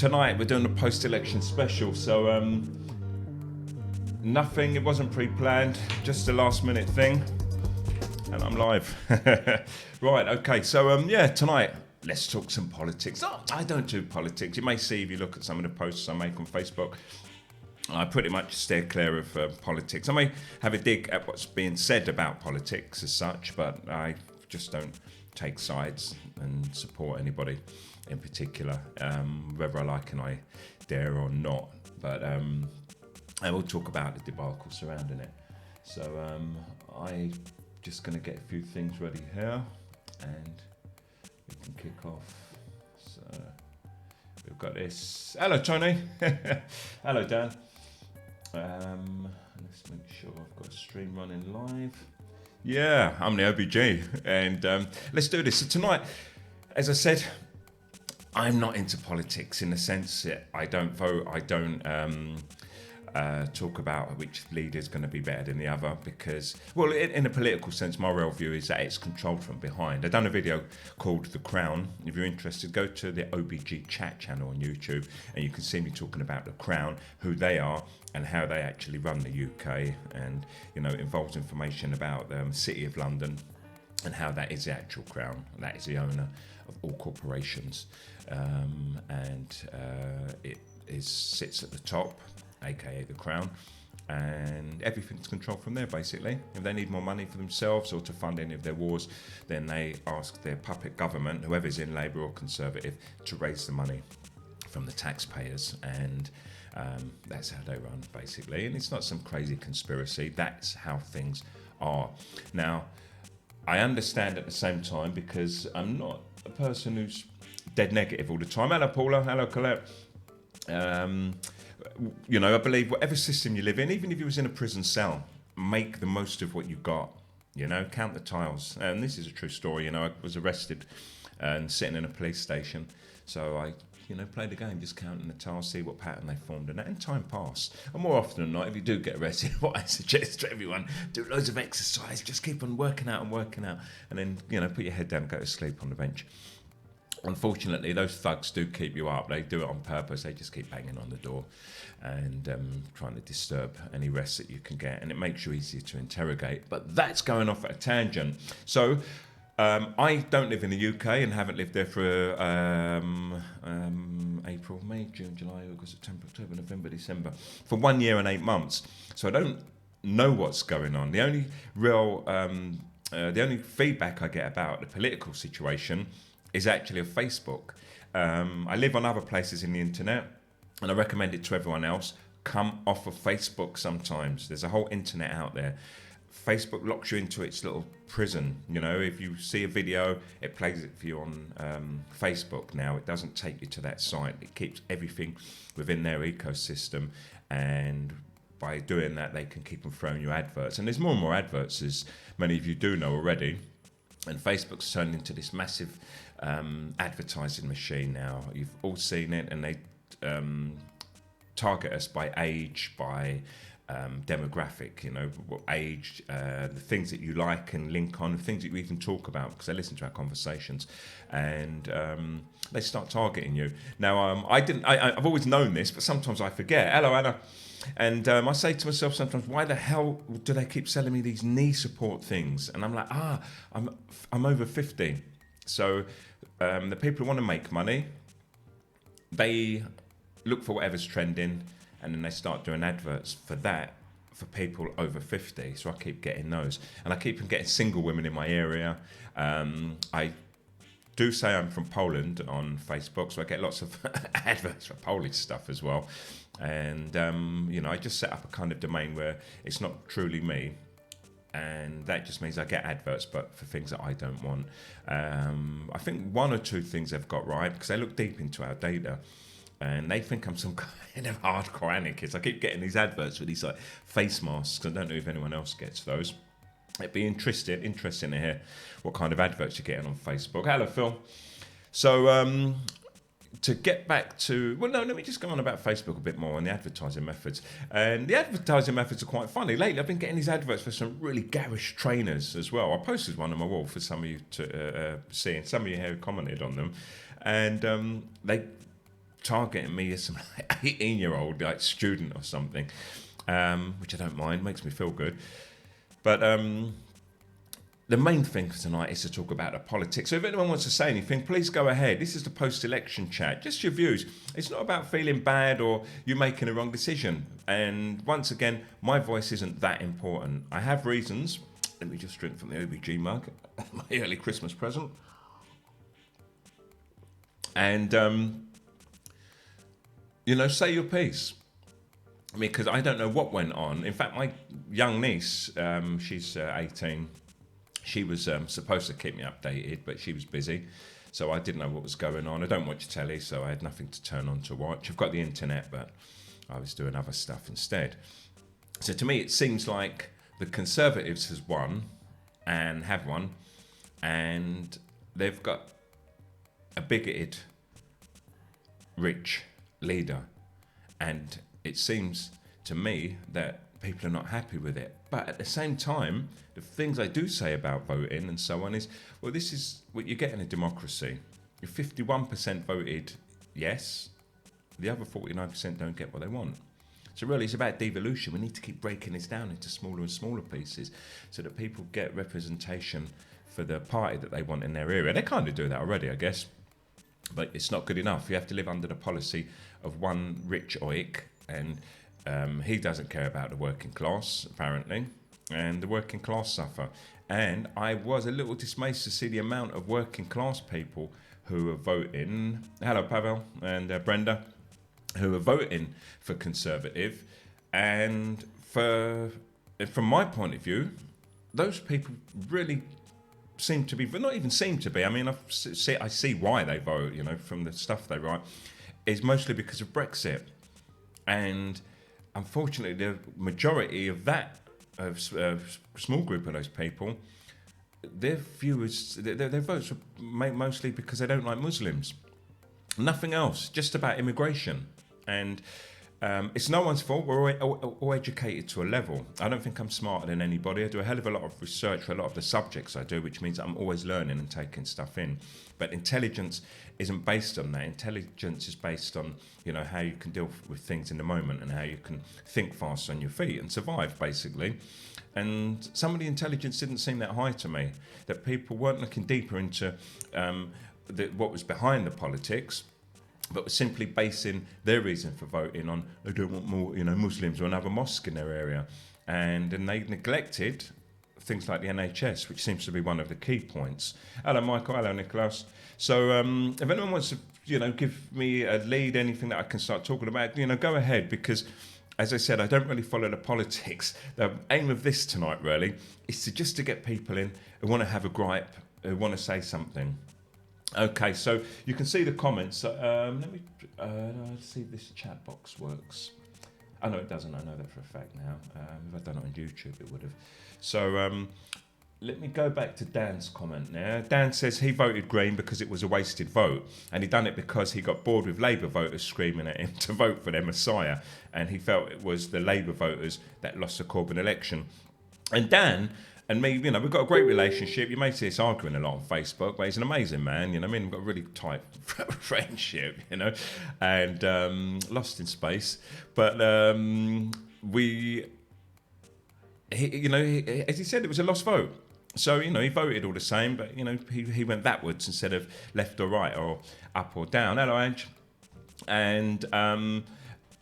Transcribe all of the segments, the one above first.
tonight we're doing a post-election special, so nothing, it wasn't pre-planned, just a last-minute thing, and I'm live. Right, okay, so tonight let's talk some politics. Oh, I don't do politics. You may see if you look at some of the posts I make on Facebook, I pretty much steer clear of politics. I may have a dig at what's being said about politics as such, but I just don't take sides and support anybody in particular, whether I like an idea or not. But I will talk about the debacle surrounding it. So I'm just going to get a few things ready here and we can kick off. So we've got this. Hello, Tony. Hello, Dan. Let's make sure I've got a stream running live. Yeah, I'm the OBG, and let's do this. So tonight, as I said, I'm not into politics in the sense that I don't vote, I don't talk about which leader is going to be better than the other, because, well, in a political sense, my real view is that it's controlled from behind. I've done a video called The Crown. If you're interested, go to the OBG chat channel on YouTube, and you can see me talking about The Crown, who they are, and how they actually run the UK, and, you know, involves information about the City of London and how that is the actual Crown. That is the owner of all corporations, and it sits at the top, aka the Crown, and everything's controlled from there, basically. If they need more money for themselves or to fund any of their wars, then they ask their puppet government, whoever's in Labour or Conservative, to raise the money from the taxpayers, and that's how they run, basically. And it's not some crazy conspiracy, that's how things are. Now, I understand at the same time, because I'm not a person who's dead negative all the time. Hello, Paula. Hello, Colette. You know, I believe whatever system you live in, even if you was in a prison cell, make the most of what you got. You know, count the tiles. And this is a true story. You know, I was arrested and sitting in a police station. So I, you know, played the game, just counting the tiles, see what pattern they formed, and time passed. And more often than not, if you do get arrested, what I suggest to everyone, do loads of exercise, just keep on working out, and then, you know, put your head down and go to sleep on the bench. Unfortunately, those thugs do keep you up. They do it on purpose. They just keep banging on the door and trying to disturb any rest that you can get. And it makes you easier to interrogate. But that's going off at a tangent. So I don't live in the UK and haven't lived there for April, May, June, July, August, September, October, November, December, for 1 year and 8 months. So I don't know what's going on. The only real, the only feedback I get about the political situation is actually of Facebook. I live on other places in the internet, and I recommend it to everyone else. Come off of Facebook sometimes. There's a whole internet out there. Facebook locks you into its little prison. You know, if you see a video, it plays it for you on Facebook now. It doesn't take you to that site. It keeps everything within their ecosystem, and by doing that, they can keep on throwing you adverts. And there's more and more adverts, as many of you do know already. And Facebook's turned into this massive advertising machine now. You've all seen it, and they target us by age, by demographic, you know, what age, the things that you like and link on, the things that we can talk about, because they listen to our conversations, and they start targeting you. Now, I've always known this, but sometimes I forget. Hello, Anna. And I say to myself sometimes, why the hell do they keep selling me these knee support things? And I'm like, I'm over 50. So the people who want to make money, they look for whatever's trending, and then they start doing adverts for that for people over 50. So I keep getting those, and I keep getting single women in my area. I do say I'm from Poland on Facebook, so I get lots of adverts for Polish stuff as well. And you know, I just set up a kind of domain where it's not truly me, and that just means I get adverts, but for things that I don't want. I think one or two things they've got right, because they look deep into our data, and they think I'm some kind of hardcore anarchist. I keep getting these adverts with these like face masks. I don't know if anyone else gets those. It'd be interesting to hear what kind of adverts you're getting on Facebook. Hello, Phil. So to get back to, well, no, let me just go on about Facebook a bit more and the advertising methods. And the advertising methods are quite funny. Lately, I've been getting these adverts for some really garish trainers as well. I posted one on my wall for some of you to see, and some of you here commented on them. And they targeting me as some 18-year-old like student or something, which I don't mind, makes me feel good. But the main thing for tonight is to talk about the politics. So if anyone wants to say anything, please go ahead. This is the post-election chat. Just your views. It's not about feeling bad or you making a wrong decision. And once again, my voice isn't that important. I have reasons. Let me just drink from the OBG mug, my early Christmas present. And, say your piece. I mean, because I don't know what went on. In fact, my young niece, she's 18. She was supposed to keep me updated, but she was busy, so I didn't know what was going on. I don't watch telly, so I had nothing to turn on to watch. I've got the internet, but I was doing other stuff instead. So to me, it seems like the Conservatives has won, and have won, and they've got a bigoted, rich leader, and it seems to me that people are not happy with it. But at the same time, the things I do say about voting and so on is, well, this is what you get in a democracy. If 51% voted yes, the other 49% don't get what they want. So really, it's about devolution. We need to keep breaking this down into smaller and smaller pieces so that people get representation for the party that they want in their area. They kind of do that already, I guess. But it's not good enough. You have to live under the policy of one rich oik, and he doesn't care about the working class, apparently, and the working class suffer. And I was a little dismayed to see the amount of working class people who are voting, hello Pavel and Brenda, who are voting for Conservative. And from my point of view, those people really seem to be, but not even seem to be, I mean, I see why they vote, from the stuff they write, is mostly because of Brexit. And unfortunately, the majority of that small group of those people, their votes are made mostly because they don't like Muslims. Nothing else, just about immigration. And it's no one's fault. We're all educated to a level. I don't think I'm smarter than anybody. I do a hell of a lot of research for a lot of the subjects I do, which means I'm always learning and taking stuff in. But intelligence isn't based on that. Intelligence is based on, how you can deal with things in the moment and how you can think fast on your feet and survive, basically. And some of the intelligence didn't seem that high to me, that people weren't looking deeper into what was behind the politics, but were simply basing their reason for voting on they don't want more, Muslims or another mosque in their area. And then they neglected things like the NHS, which seems to be one of the key points. Hello, Michael. Hello, Nicholas. So if anyone wants to, give me a lead, anything that I can start talking about, go ahead, because as I said, I don't really follow the politics. The aim of this tonight, really, is to get people in who want to have a gripe, who want to say something. Okay, so you can see the comments. Let me see if this chat box works. Oh, no, it doesn't. I know that for a fact now. If I'd done it on YouTube, it would have. So let me go back to Dan's comment now. Dan says he voted Green because it was a wasted vote, and he done it because he got bored with Labour voters screaming at him to vote for their Messiah, and he felt it was the Labour voters that lost the Corbyn election. And Dan and me, we've got a great relationship. You may see us arguing a lot on Facebook, but he's an amazing man. We've got a really tight friendship, and lost in space. But as he said, it was a lost vote. So, he voted all the same, but, he went backwards instead of left or right or up or down. Hello, Ange. And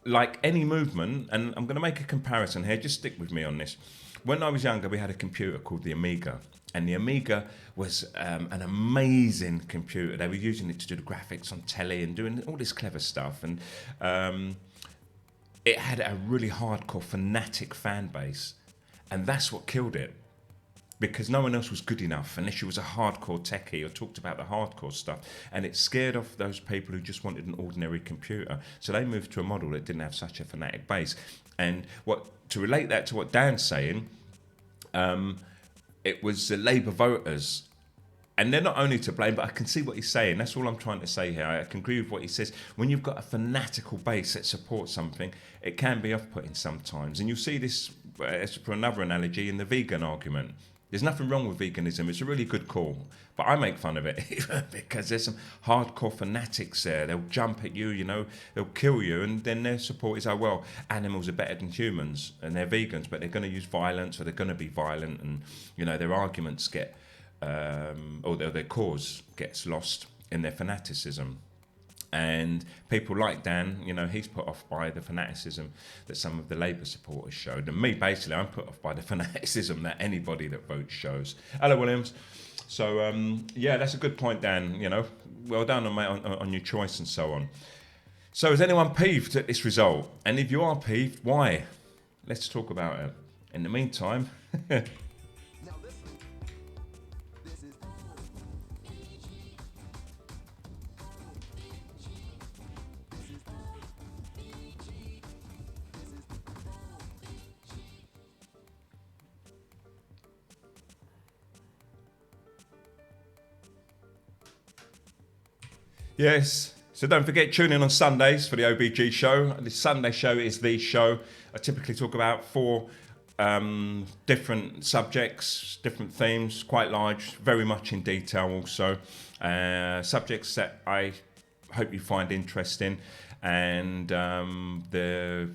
like any movement, and I'm going to make a comparison here, just stick with me on this. When I was younger, we had a computer called the Amiga, and the Amiga was an amazing computer. They were using it to do the graphics on telly and doing all this clever stuff, and it had a really hardcore, fanatic fan base, and that's what killed it, because no one else was good enough unless you was a hardcore techie or talked about the hardcore stuff, and it scared off those people who just wanted an ordinary computer. So they moved to a model that didn't have such a fanatic base. And to relate that to what Dan's saying, it was the Labour voters, and they're not only to blame, but I can see what he's saying. That's all I'm trying to say here. I can agree with what he says. When you've got a fanatical base that supports something, it can be off-putting sometimes. And you'll see this, for another analogy, in the vegan argument. There's nothing wrong with veganism. It's a really good call. But I make fun of it because there's some hardcore fanatics there. They'll jump at you, you know, they'll kill you. And then their support is, oh, well, animals are better than humans and they're vegans, but they're going to use violence or they're going to be violent. And, you know, their arguments get, or their cause gets lost in their fanaticism. And people like Dan, you know, he's put off by the fanaticism that some of the Labour supporters showed. And me, basically, I'm put off by the fanaticism that anybody that votes shows. Hello, Williams. So, yeah, that's a good point, Dan. You know, well done on your choice and so on. So is anyone peeved at this result? And if you are peeved, why? Let's talk about it. In the meantime... Yes, so don't forget, tune in on Sundays for the OBG show. The Sunday show is the show. I typically talk about 4 different subjects, different themes, quite large, very much in detail also. Subjects that I hope you find interesting. And the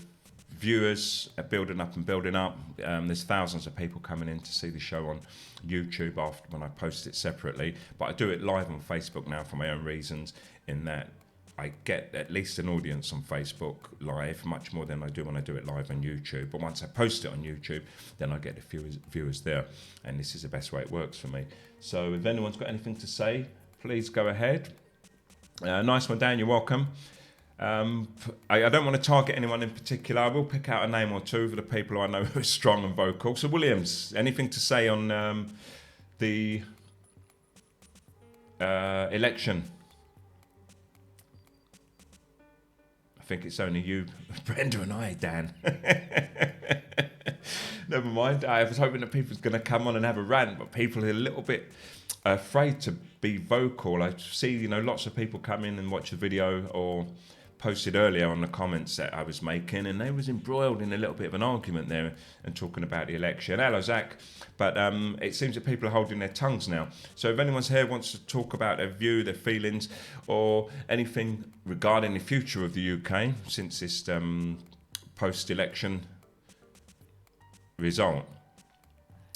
viewers are building up and building up. There's thousands of people coming in to see the show on YouTube after when I post it separately. But I do it live on Facebook now for my own reasons, in that I get at least an audience on Facebook live, much more than I do when I do it live on YouTube. But once I post it on YouTube, then I get the viewers there. And this is the best way it works for me. So if anyone's got anything to say, please go ahead. Nice one, Dan, you're welcome. I don't want to target anyone in particular. I will pick out a name or two for the people I know who are strong and vocal. So Williams, anything to say on the election? I think it's only you, Brenda and I, Dan. Never mind. I was hoping that people was going to come on and have a rant, but people are a little bit afraid to be vocal. I see, you know, lots of people come in and watch the video or posted earlier on the comments that I was making, and they was embroiled in a little bit of an argument there and talking about the election. Hello, Zach. But it seems that people are holding their tongues now. So if anyone's here wants to talk about their view, their feelings, or anything regarding the future of the UK since this post-election result.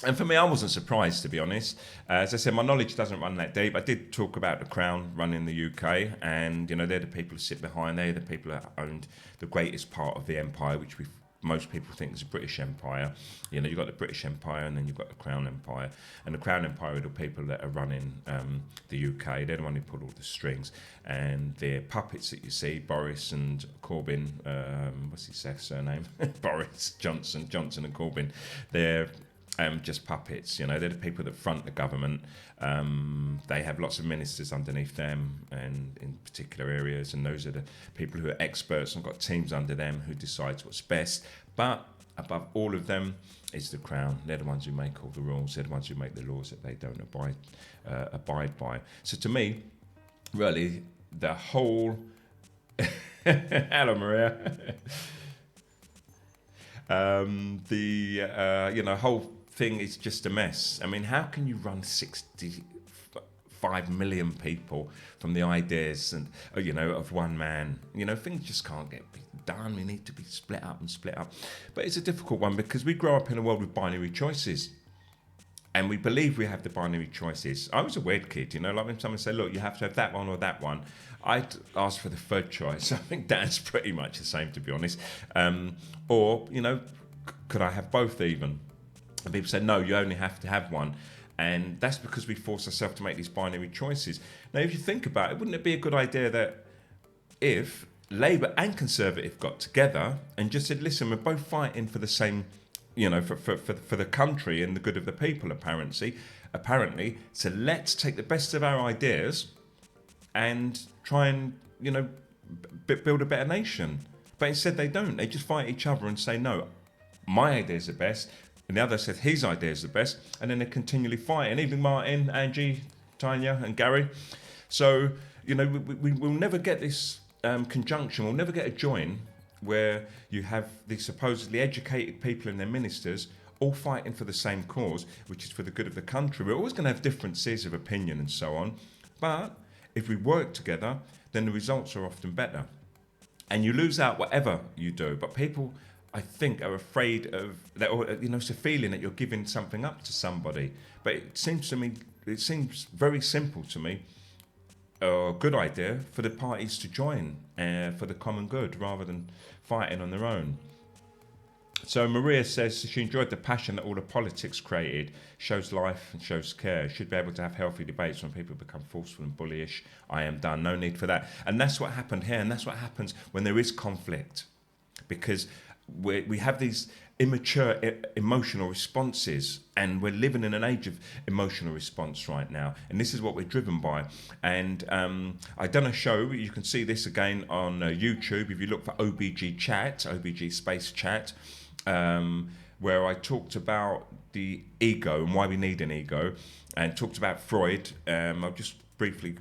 And for me, I wasn't surprised, to be honest. As I said, my knowledge doesn't run that deep. I did talk about the Crown running the UK, and, you know, they're the people who sit behind. They're the people that owned the greatest part of the empire, which most people think is the British Empire. You know, you've got the British Empire, and then you've got the Crown Empire. And the Crown Empire are the people that are running the UK. They're the one who pull all the strings. And the puppets that you see, Boris and Corbyn, what's his surname? Boris Johnson and Corbyn. They're just puppets, you know. They're the people that front the government. They have lots of ministers underneath them and in particular areas, and those are the people who are experts and got teams under them who decides what's best. But above all of them is the Crown. They're the ones who make all the rules. They're the ones who make the laws that they don't abide by. So to me, really, the whole... Hello, Maria. Whole thing is just a mess. I mean, how can you run 65 million people from the ideas and, you know, of one man? You know, things just can't get done. We need to be split up. But it's a difficult one because we grow up in a world with binary choices. And we believe we have the binary choices. I was a weird kid, you know, like when someone said, look, you have to have that one or that one, I'd ask for the third choice. I think Dan's pretty much the same, to be honest. Or, you know, could I have both even? And people say, no, you only have to have one. And that's because we force ourselves to make these binary choices. Now, if you think about it, wouldn't it be a good idea that if Labour and Conservative got together and just said, listen, we're both fighting for the same, you know, for the country and the good of the people, apparently. So let's take the best of our ideas and try and, you know, build a better nation. But instead they don't. They just fight each other and say, no, my idea is the best. And the other said his idea is the best. And then they continually fight. And even Martin, Angie, Tanya and Gary. So, you know, we'll never get this conjunction. We'll never get a join where you have these supposedly educated people and their ministers all fighting for the same cause, which is for the good of the country. We're always going to have differences of opinion and so on, but if we work together, then the results are often better. And you lose out whatever you do, but people, I think, are afraid of that, or it's a feeling that you're giving something up to somebody. But it seems very simple to me, a good idea for the parties to join for the common good rather than fighting on their own. So Maria says she enjoyed the passion that all the politics created, shows life and shows care. Should be able to have healthy debates when people become forceful and bullyish. I am done, no need for that. And that's what happened here, and that's what happens when there is conflict. Because we have these immature emotional responses, and we're living in an age of emotional response right now, and this is what we're driven by. And I've done a show, you can see this again on YouTube if you look for OBG chat, OBG space chat, where I talked about the ego and why we need an ego, and talked about Freud. I'll just briefly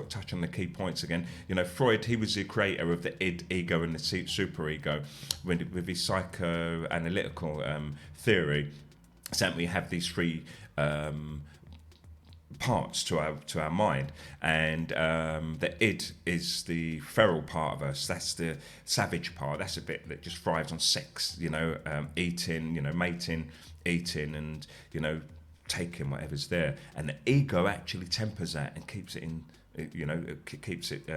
touch on the key points again. Freud, he was the creator of the id, ego, and the superego with his psychoanalytical theory. So we have these three parts to our mind, and the id is the feral part of us. That's the savage part. That's a bit that just thrives on sex, eating, mating, eating, and taking whatever's there. And the ego actually tempers that and keeps it in. It keeps it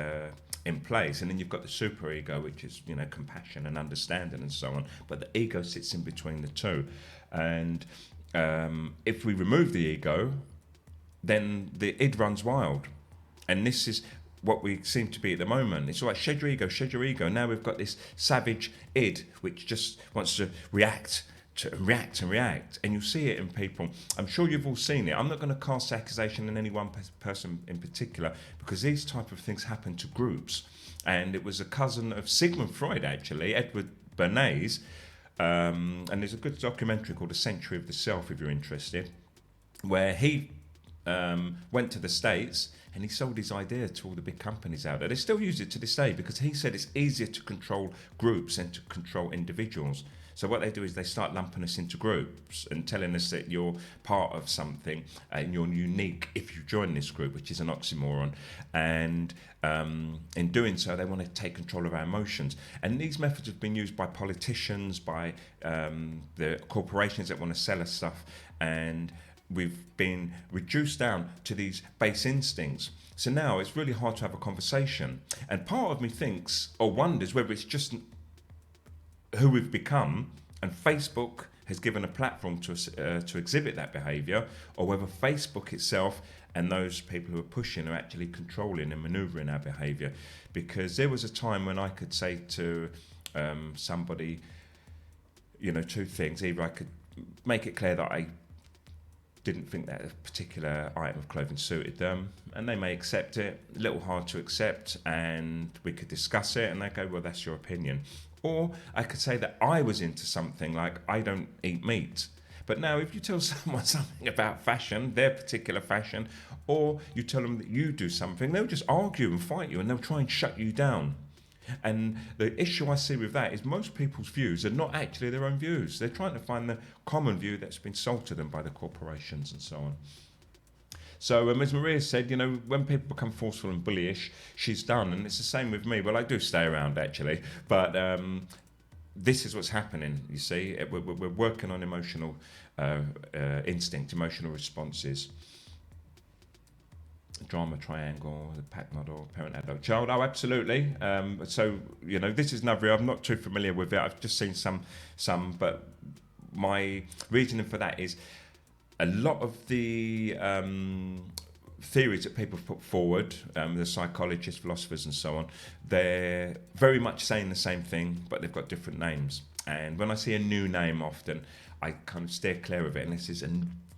in place. And then you've got the superego, which is compassion and understanding and so on. But the ego sits in between the two. And if we remove the ego, then the id runs wild. And this is what we seem to be at the moment. It's all like, shed your ego, shed your ego. Now we've got this savage id, which just wants to react, and you'll see it in people. I'm sure you've all seen it. I'm not going to cast accusation in any one person in particular, because these type of things happen to groups. And it was a cousin of Sigmund Freud, actually, Edward Bernays, and there's a good documentary called A Century of the Self, if you're interested, where he went to the States and he sold his idea to all the big companies out there. They still use it to this day, because he said it's easier to control groups than to control individuals. So what they do is they start lumping us into groups and telling us that you're part of something and you're unique if you join this group, which is an oxymoron. And in doing so, they want to take control of our emotions. And these methods have been used by politicians, by the corporations that want to sell us stuff. And we've been reduced down to these base instincts. So now it's really hard to have a conversation. And part of me thinks or wonders whether it's just who we've become, and Facebook has given a platform to us to exhibit that behaviour, or whether Facebook itself and those people who are pushing are actually controlling and manoeuvring our behaviour. Because there was a time when I could say to somebody, two things. Either I could make it clear that I didn't think that a particular item of clothing suited them, and they may accept it, a little hard to accept, and we could discuss it, and they go, well, that's your opinion. Or I could say that I was into something, like I don't eat meat. But now if you tell someone something about fashion, their particular fashion, or you tell them that you do something, they'll just argue and fight you, and they'll try and shut you down. And the issue I see with that is most people's views are not actually their own views. They're trying to find the common view that's been sold to them by the corporations and so on. So as Maria said, when people become forceful and bullyish, she's done. And it's the same with me. Well, I do stay around, actually. But this is what's happening, you see. We're working on emotional instinct, emotional responses. Drama triangle, the pack model, parent, adult, child. Oh, absolutely. So, this is another, I'm not too familiar with it. I've just seen some, but my reasoning for that is a lot of the theories that people put forward, the psychologists, philosophers and so on, they're very much saying the same thing, but they've got different names. And when I see a new name often, I kind of steer clear of it. And this is a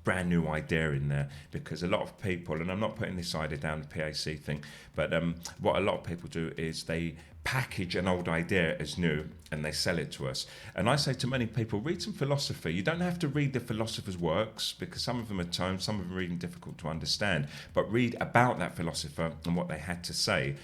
brand new idea in there, because a lot of people, and I'm not putting this idea down the PAC thing, but what a lot of people do is they package an old idea as new and they sell it to us. And I say to many people, read some philosophy. You don't have to read the philosopher's works, because some of them are toned, some of them are even difficult to understand, but read about that philosopher and what they had to say.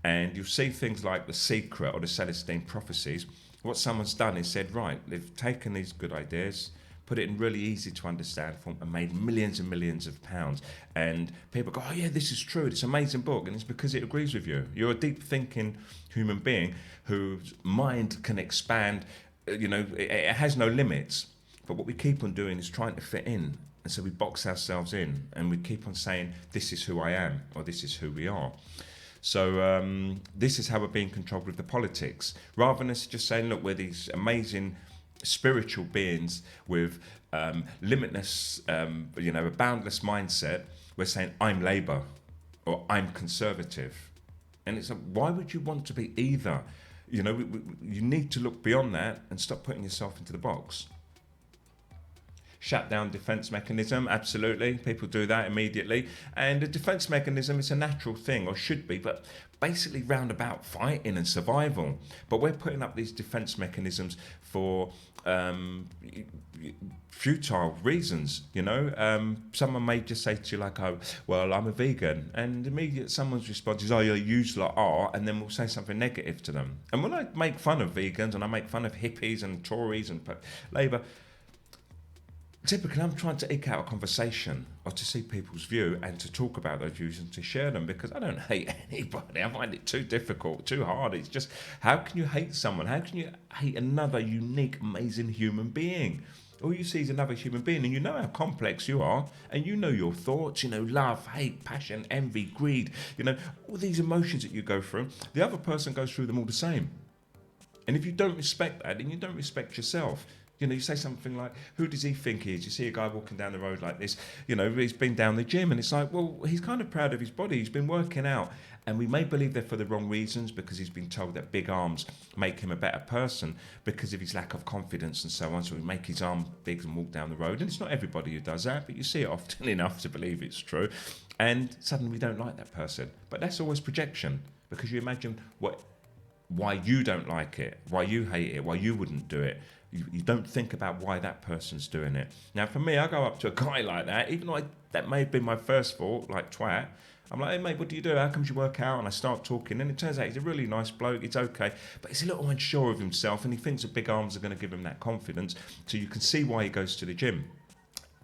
And you'll see things like The Secret or the Celestine Prophecies. What someone's done is said, right, they've taken these good ideas, put it in really easy to understand form, and made millions and millions of pounds. And people go, oh yeah, this is true, it's an amazing book, and it's because it agrees with you. You're a deep thinking human being whose mind can expand, it has no limits. But what we keep on doing is trying to fit in. And so we box ourselves in, and we keep on saying, this is who I am, or this is who we are. So this is how we're being controlled with the politics. Rather than us just saying, look, we're these amazing spiritual beings with limitless, a boundless mindset, we're saying, I'm Labour, or I'm Conservative. And it's like, why would you want to be either? You need to look beyond that and stop putting yourself into the box. Shut down defence mechanism, absolutely. People do that immediately. And a defence mechanism is a natural thing, or should be, but basically roundabout fighting and survival. But we're putting up these defence mechanisms for futile reasons, Someone may just say to you like, oh, well, I'm a vegan. And immediately someone's response is, oh, yeah, you lot are, and then we'll say something negative to them. And when I make fun of vegans and I make fun of hippies and Tories and Labour, typically, I'm trying to eke out a conversation or to see people's view and to talk about those views and to share them, because I don't hate anybody. I find it too difficult, too hard. It's just, how can you hate someone? How can you hate another unique, amazing human being? All you see is another human being, and you know how complex you are, and you know your thoughts, love, hate, passion, envy, greed, all these emotions that you go through. The other person goes through them all the same. And if you don't respect that, then you don't respect yourself. You say something like, who does he think he is? You see a guy walking down the road like this, he's been down the gym, and it's like, well, he's kind of proud of his body. He's been working out, and we may believe they're for the wrong reasons, because he's been told that big arms make him a better person because of his lack of confidence and so on. So we make his arm big and walk down the road. And it's not everybody who does that, but you see it often enough to believe it's true. And suddenly we don't like that person. But that's always projection, because you imagine why you don't like it, why you hate it, why you wouldn't do it. You don't think about why that person's doing it. Now, for me, I go up to a guy like that, even though that may have been my first thought, like twat. I'm like, hey, mate, what do you do? How come you work out? And I start talking, and it turns out he's a really nice bloke. It's okay. But he's a little unsure of himself, and he thinks that big arms are going to give him that confidence. So you can see why he goes to the gym.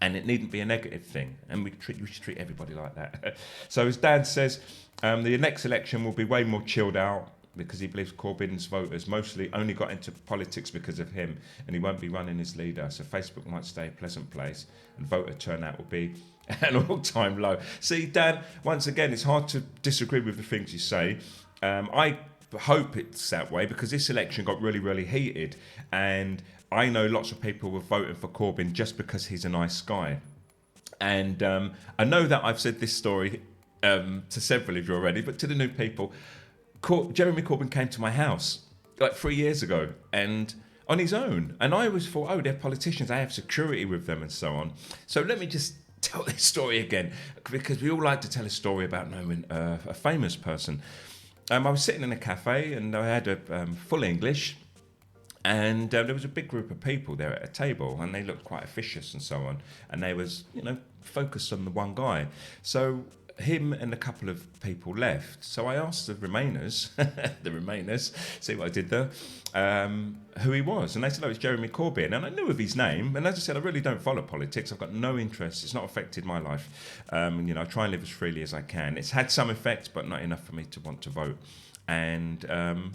And it needn't be a negative thing. And we should treat everybody like that. So as Dan says, the next election will be way more chilled out, because he believes Corbyn's voters mostly only got into politics because of him, and he won't be running as leader. So Facebook might stay a pleasant place, and voter turnout will be an all-time low. See, Dan, once again, it's hard to disagree with the things you say. I hope it's that way, because this election got really, really heated, and I know lots of people were voting for Corbyn just because he's a nice guy. And I know that I've said this story to several of you already, but to the new people, Jeremy Corbyn came to my house like 3 years ago, and on his own. And I always thought, oh, they're politicians, I have security with them and so on. So let me just tell this story again, because we all like to tell a story about knowing a famous person. I was sitting in a cafe, and I had a full English, and there was a big group of people there at a table, and they looked quite officious and so on. And they was, focused on the one guy. So him and a couple of people left. So I asked the Remainers, see what I did there, who he was. And they said, oh, it's Jeremy Corbyn. And I knew of his name. And as I said, I really don't follow politics. I've got no interest. It's not affected my life. I try and live as freely as I can. It's had some effect, but not enough for me to want to vote. And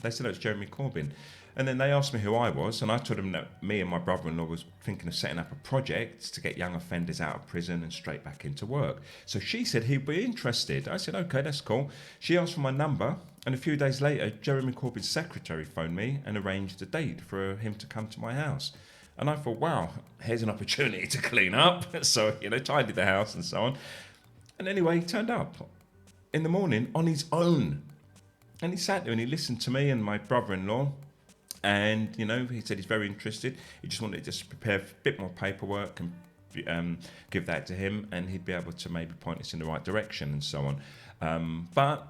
they said, oh, it's Jeremy Corbyn. And then they asked me who I was, and I told them that me and my brother-in-law was thinking of setting up a project to get young offenders out of prison and straight back into work. So she said he'd be interested. I said, okay, that's cool. She asked for my number, and a few days later, Jeremy Corbyn's secretary phoned me and arranged a date for him to come to my house. And I thought, wow, here's an opportunity to clean up. So, tidy the house and so on. And anyway, he turned up in the morning on his own. And he sat there and he listened to me and my brother-in-law. And, he said he's very interested. He just wanted to just prepare a bit more paperwork and give that to him, and he'd be able to maybe point us in the right direction and so on. But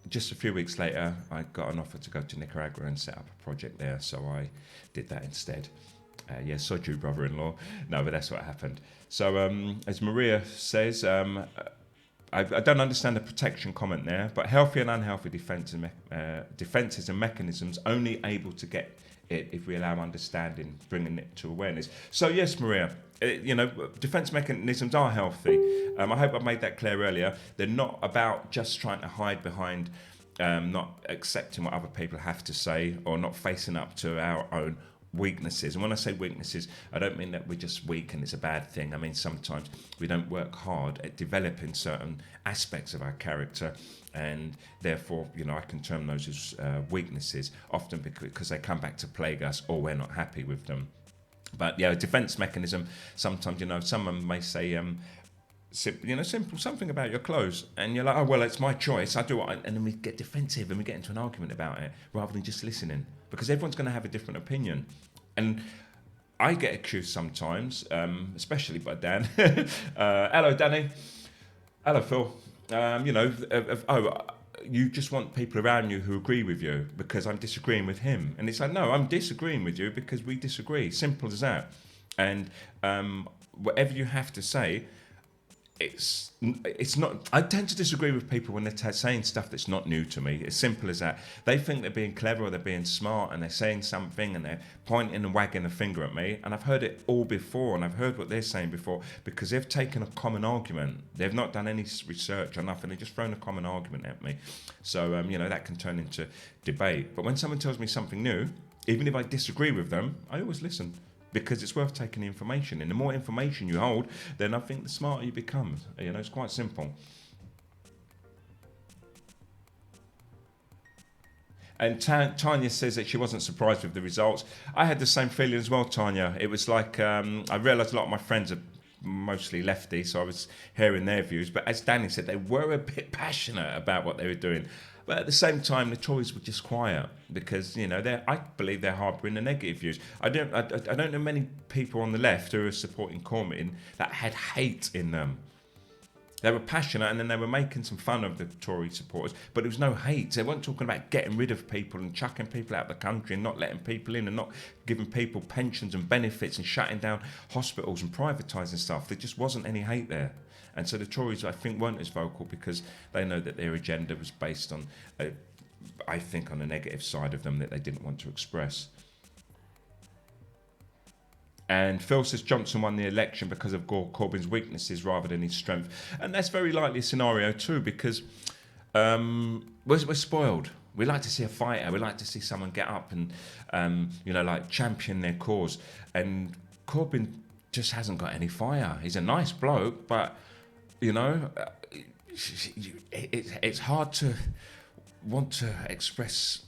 just a few weeks later, I got an offer to go to Nicaragua and set up a project there. So I did that instead. Sod you, brother-in-law. No, but that's what happened. So as Maria says, I don't understand the protection comment there, but healthy and unhealthy defences and mechanisms only able to get it if we allow understanding, bringing it to awareness. So yes, Maria, defence mechanisms are healthy. I hope I made that clear earlier. They're not about just trying to hide behind not accepting what other people have to say or not facing up to our own weaknesses. And when I say weaknesses, I don't mean that we're just weak and it's a bad thing. I mean sometimes we don't work hard at developing certain aspects of our character, and therefore I can term those as weaknesses, often because they come back to plague us or we're not happy with them. But a defense mechanism, sometimes someone may say simple something about your clothes, and you're like, oh well, it's my choice, I do what and then we get defensive and we get into an argument about it rather than just listening, because everyone's going to have a different opinion. And I get accused sometimes, especially by Dan. Hello, Danny. Hello, Phil. You just want people around you who agree with you because I'm disagreeing with him. And it's like, no, I'm disagreeing with you because we disagree. Simple as that. And whatever you have to say, it's not. I tend to disagree with people when they're saying stuff that's not new to me. It's simple as that. They think they're being clever or they're being smart, and they're saying something and they're pointing and wagging a finger at me. And I've heard it all before, and I've heard what they're saying before, because they've taken a common argument. They've not done any research or nothing. They've just thrown a common argument at me. So that can turn into debate. But when someone tells me something new, even if I disagree with them, I always listen, because it's worth taking the information. And the more information you hold, then I think the smarter you become. It's quite simple. And Tanya says that she wasn't surprised with the results. I had the same feeling as well, Tanya. It was like, I realised a lot of my friends are mostly lefty, so I was hearing their views. But as Danny said, they were a bit passionate about what they were doing. But at the same time, the Tories were just quiet because I believe they're harbouring the negative views. I don't know many people on the left who are supporting Corbyn that had hate in them. They were passionate, and then they were making some fun of the Tory supporters, but there was no hate. They weren't talking about getting rid of people and chucking people out of the country and not letting people in and not giving people pensions and benefits and shutting down hospitals and privatising stuff. There just wasn't any hate there. And so the Tories, I think, weren't as vocal because they know that their agenda was based on, I think, on the negative side of them that they didn't want to express. And Phil says Johnson won the election because of Corbyn's weaknesses rather than his strength. And that's very likely a scenario too, because we're spoiled. We like to see a fighter. We like to see someone get up and, champion their cause. And Corbyn just hasn't got any fire. He's a nice bloke, but it's hard to want to express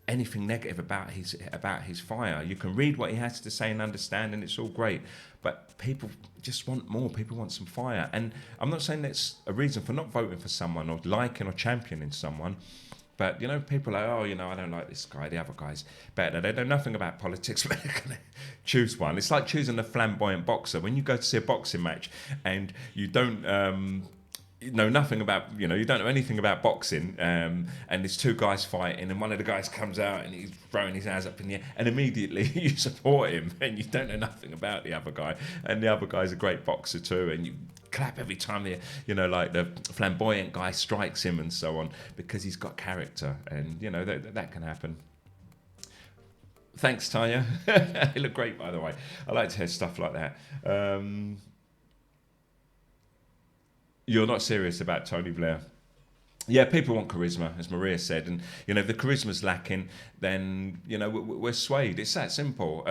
anything negative about his fire. You can read what he has to say and understand, and it's all great, but people just want more. People want some fire. And I'm not saying that's a reason for not voting for someone or liking or championing someone, but people are like, I don't like this guy, the other guy's better. They know nothing about politics, but they're going to choose one. It's like choosing a flamboyant boxer. When you go to see a boxing match and you don't know nothing about, you don't know anything about boxing, and there's two guys fighting, and one of the guys comes out and he's throwing his hands up in the air, and immediately you support him, and you don't know nothing about the other guy, and the other guy's a great boxer too, and you clap every time the flamboyant guy strikes him and so on, because he's got character, and that can happen. Thanks, Tanya. You look great, by the way. I like to hear stuff like that. You're not serious about Tony Blair. Yeah, people want charisma, as Maria said, and if the charisma's lacking, then we're swayed. It's that simple.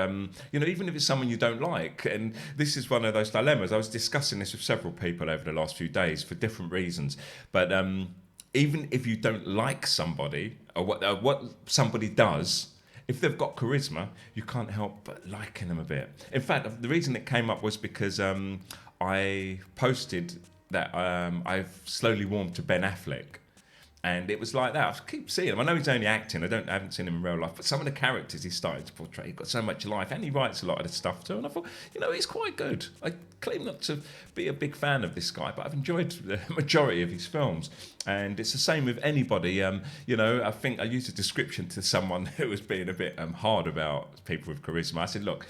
Even if it's someone you don't like, and this is one of those dilemmas. I was discussing this with several people over the last few days for different reasons. But even if you don't like somebody or what somebody does, if they've got charisma, you can't help but liking them a bit. In fact, the reason it came up was because I posted that I've slowly warmed to Ben Affleck. And it was like that. I keep seeing him. I know he's only acting. I haven't seen him in real life. But some of the characters he's starting to portray, he's got so much life. And he writes a lot of the stuff too. And I thought, he's quite good. I claim not to be a big fan of this guy, but I've enjoyed the majority of his films. And it's the same with anybody. I think I used a description to someone who was being a bit hard about people with charisma. I said, look,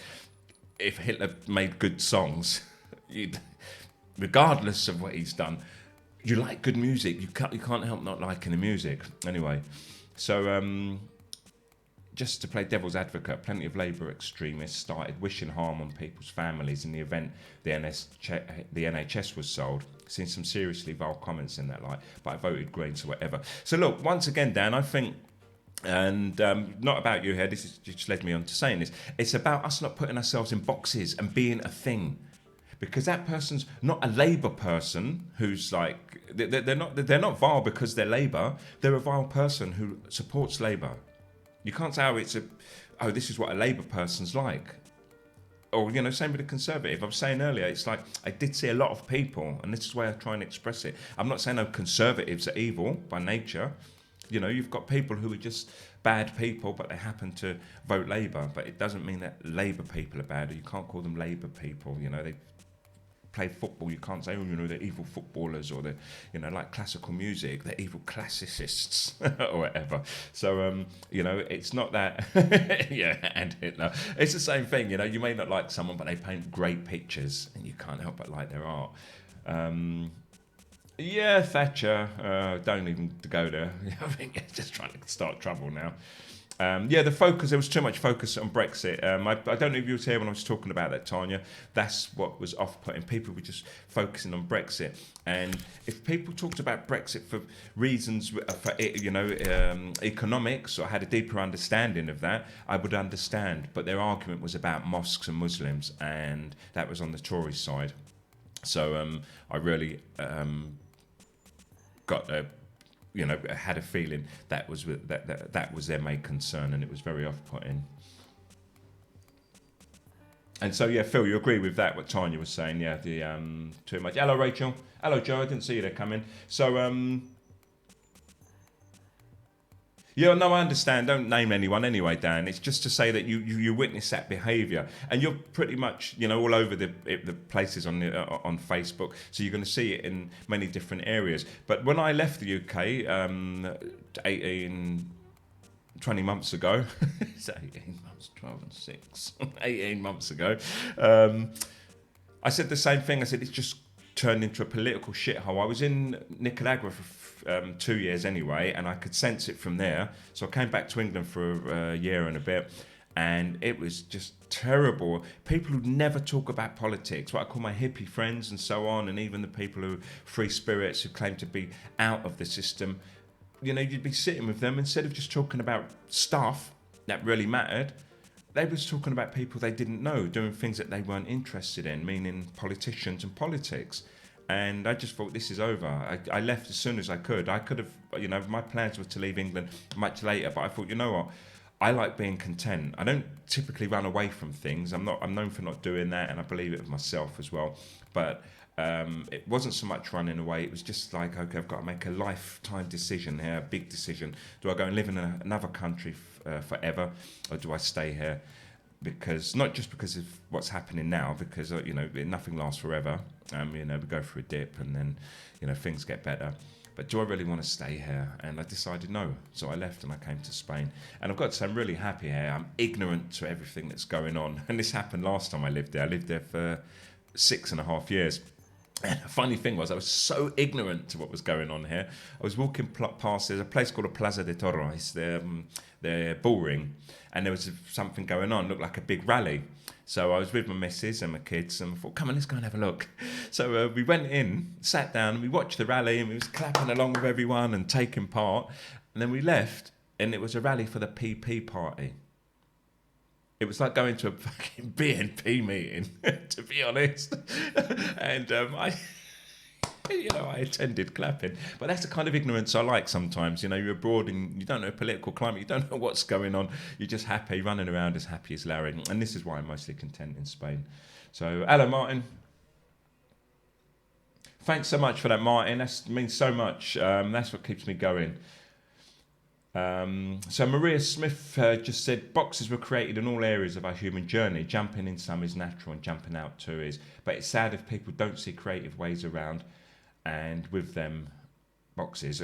if Hitler made good songs, regardless of what he's done. You like good music. You can't help not liking the music. Anyway, so just to play devil's advocate, plenty of Labour extremists started wishing harm on people's families in the event the NHS was sold. Seen some seriously vile comments in that light, but I voted Green, so whatever. So look, once again, Dan, I think, and not about you here, this is just led me on to saying this, it's about us not putting ourselves in boxes and being a thing. Because that person's not a Labour person who's like, they're not vile because they're Labour, they're a vile person who supports Labour. You can't say, this is what a Labour person's like. Or, same with a Conservative. I was saying earlier, it's like, I did see a lot of people, and this is why I try and express it. I'm not saying Conservatives are evil by nature. You've got people who are just bad people, but they happen to vote Labour. But it doesn't mean that Labour people are bad, or you can't call them Labour people. They play football, you can't say, they're evil footballers, or they're, like classical music, they're evil classicists or whatever. So, it's not that, yeah, and Hitler. It's the same thing, you may not like someone, but they paint great pictures and you can't help but like their art. Yeah, Thatcher, don't even go there. I think it's just trying to start trouble now. There was too much focus on Brexit. I don't know if you were here when I was talking about that, Tanya. That's what was off-putting. People were just focusing on Brexit. And if people talked about Brexit for reasons, economics, or had a deeper understanding of that, I would understand. But their argument was about mosques and Muslims, and that was on the Tory side. So I really got a... had a feeling that was that was their main concern, and it was very off-putting. And so, yeah, Phil, you agree with that? What Tanya was saying? Yeah, the too much. Hello, Rachel. Hello, Joe. I didn't see you there coming. So, yeah, no, I understand. Don't name anyone anyway, Dan. It's just to say that you witness that behaviour, and you're pretty much all over the places on Facebook, so you're going to see it in many different areas. But when I left the UK 20 months ago, it's 18 months, 12 and 6, 18 months ago, I said the same thing. I said it's just turned into a political shithole. I was in Nicaragua for 2 years anyway, and I could sense it from there. So I came back to England for a year and a bit, and it was just terrible. People who never talk about politics, what I call my hippie friends and so on, and even the people who are free spirits who claim to be out of the system, you'd be sitting with them, instead of just talking about stuff that really mattered, they was talking about people they didn't know, doing things that they weren't interested in, meaning politicians and politics. And I just thought, this is over. I left as soon as I could. I could have, my plans were to leave England much later, but I thought, you know what? I like being content. I don't typically run away from things. I'm known for not doing that, and I believe it of myself as well. But it wasn't so much running away. It was just like, okay, I've got to make a lifetime decision here, a big decision. Do I go and live in another country forever, or do I stay here? Because not just because of what's happening now, because nothing lasts forever. We go through a dip, and then things get better. But do I really want to stay here? And I decided no. So I left and I came to Spain. And I've got to say, I'm really happy here. I'm ignorant to everything that's going on. And this happened last time I lived there. I lived there for 6.5 years. And the funny thing was, I was so ignorant to what was going on here. I was walking past, there's a place called a Plaza de Toros, the bull ring, and there was something going on, looked like a big rally. So I was with my missus and my kids, and I thought, come on, let's go and have a look. So we went in, sat down, and we watched the rally, and we was clapping along with everyone and taking part. And then we left, and it was a rally for the PP party. It was like going to a fucking BNP meeting, to be honest. And I attended clapping. But that's the kind of ignorance I like sometimes. You're abroad and you don't know political climate, you don't know what's going on. You're just happy, running around as happy as Larry. And this is why I'm mostly content in Spain. So, hello, Martin. Thanks so much for that, Martin. That means so much. That's what keeps me going. So Maria Smith just said, boxes were created in all areas of our human journey. Jumping in some is natural and jumping out too is. But it's sad if people don't see creative ways around and with them boxes.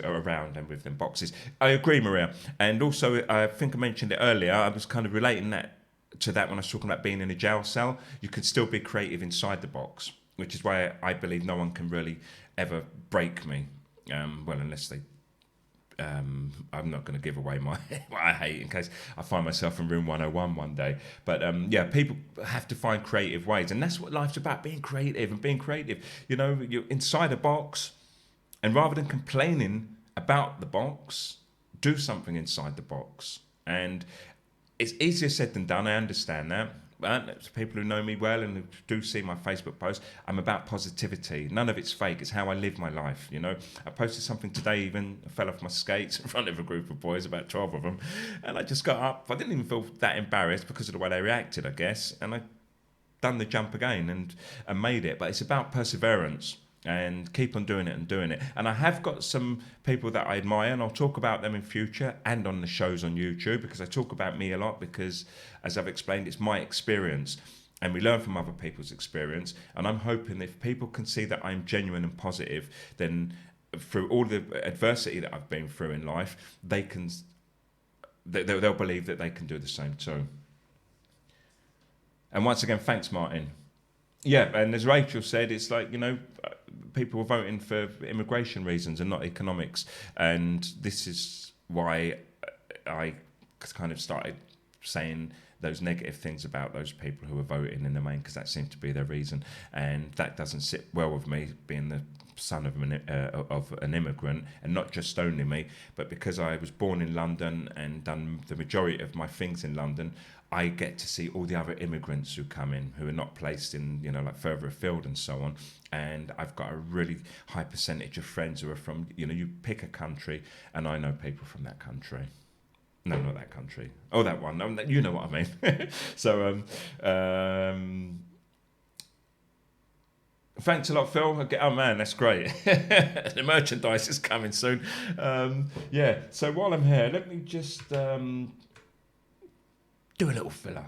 I agree, Maria. And also, I think I mentioned it earlier, I was kind of relating that to that when I was talking about being in a jail cell. You could still be creative inside the box. which is why I believe no one can really ever break me. Well, unless they I'm not going to give away my what I hate in case I find myself in room 101 one day. But yeah, people have to find creative ways, and that's what life's about: being creative and being creative. You know, you're inside a box, and rather than complaining about the box, do something inside the box. And it's easier said than done. I understand that. But people who know me well and who do see my Facebook posts, I'm about positivity. None of it's fake. It's how I live my life. You know, I posted something today. Even I fell off my skates in front of a group of boys, about 12 of them, and I just got up. I didn't even feel that embarrassed because of the way they reacted, I guess. And I done the jump again and made it. But it's about perseverance. And keep on doing it and doing it. And I have got some people that I admire, and I'll talk about them in future and on the shows on YouTube, because I talk about me a lot because, as I've explained, it's my experience. And we learn from other people's experience. And I'm hoping if people can see that I'm genuine and positive, then through all the adversity that I've been through in life, they'll believe that they can do the same too. And once again, thanks, Martin. Yeah, and as Rachel said, it's like, you know, people were voting for immigration reasons and not economics. And this is why I kind of started saying those negative things about those people who are voting in the main, because that seemed to be their reason. And that doesn't sit well with me, being the son of an immigrant, and not just only me, but because I was born in London and done the majority of my things in London, I get to see all the other immigrants who come in, who are not placed in, you know, like further afield and so on. And I've got a really high percentage of friends who are from, you know, you pick a country, and I know people from that country. No, not that country. Oh, that one. No, you know what I mean. So, thanks a lot, Phil. Oh man, that's great. The merchandise is coming soon. Yeah. So while I'm here, let me just do a little filler.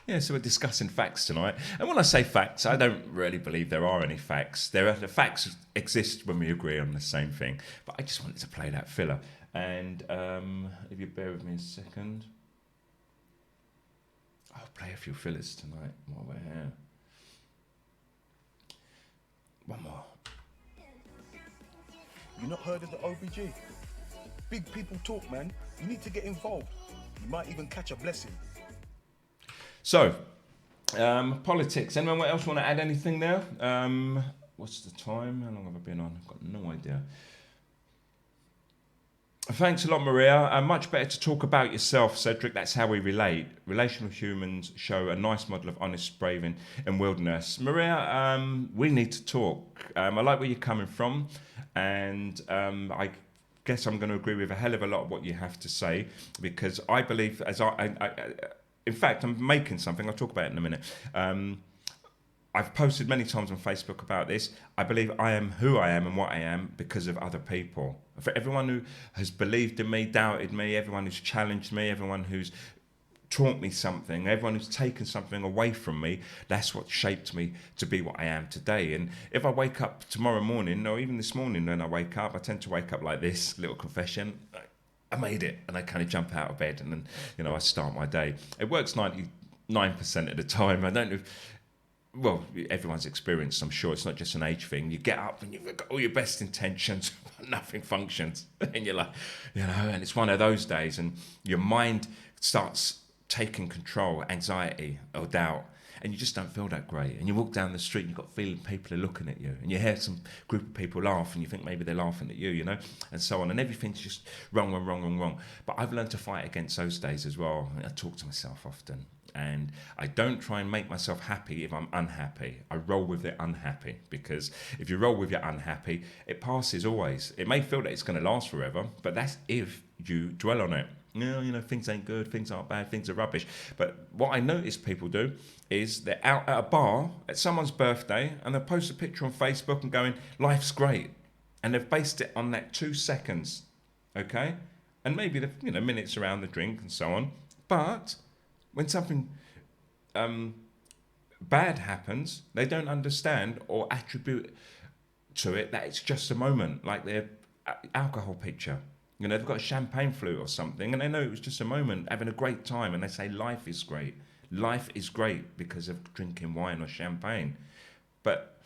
Yeah, so we're discussing facts tonight. And when I say facts, I don't really believe there are any facts. The facts exist when we agree on the same thing. But I just wanted to play that filler. And if you bear with me a second, I'll play a few fillers tonight while we're here. One more. You not heard of the OBG? Big people talk, man. You need to get involved. You might even catch a blessing. So, politics. Anyone else want to add anything there? What's the time? How long have I been on? I've got no idea. Thanks a lot, Maria. Much better to talk about yourself, Cedric. That's how we relate. Relational humans show a nice model of honest braving and wilderness. Maria, we need to talk. I like where you're coming from, and I guess I'm going to agree with a hell of a lot of what you have to say, because I believe, in fact, I'm making something. I'll talk about it in a minute. I've posted many times on Facebook about this. I believe I am who I am and what I am because of other people. For everyone who has believed in me, doubted me, everyone who's challenged me, everyone who's taught me something, everyone who's taken something away from me, that's what shaped me to be what I am today. And if I wake up tomorrow morning, or even this morning when I wake up, I tend to wake up like this, little confession, I made it, and I kind of jump out of bed, and then, you know, I start my day. It works 99% of the time. I don't know. Well, everyone's experienced, I'm sure. It's not just an age thing. You get up and you've got all your best intentions, nothing functions, and you're like, you know. And it's one of those days, and your mind starts taking control, anxiety or doubt, and you just don't feel that great. And you walk down the street and you've got feeling people are looking at you, and you hear some group of people laugh and you think maybe they're laughing at you, you know, and so on. And everything's just wrong. But I've learned to fight against those days as well. I talk to myself often, and I don't try and make myself happy if I'm unhappy. I roll with the unhappy, because if you roll with your unhappy, it passes always. It may feel that it's going to last forever, but that's if you dwell on it. You know, things ain't good, things aren't bad, things are rubbish. But what I notice people do is they're out at a bar at someone's birthday and they'll post a picture on Facebook and going, life's great. And they've based it on that 2 seconds, okay? And maybe the, you know, minutes around the drink and so on. But when something bad happens, they don't understand or attribute to it that it's just a moment, like their alcohol picture. You know, they've got a champagne flute or something, and they know it was just a moment, having a great time, and they say life is great. Life is great because of drinking wine or champagne. But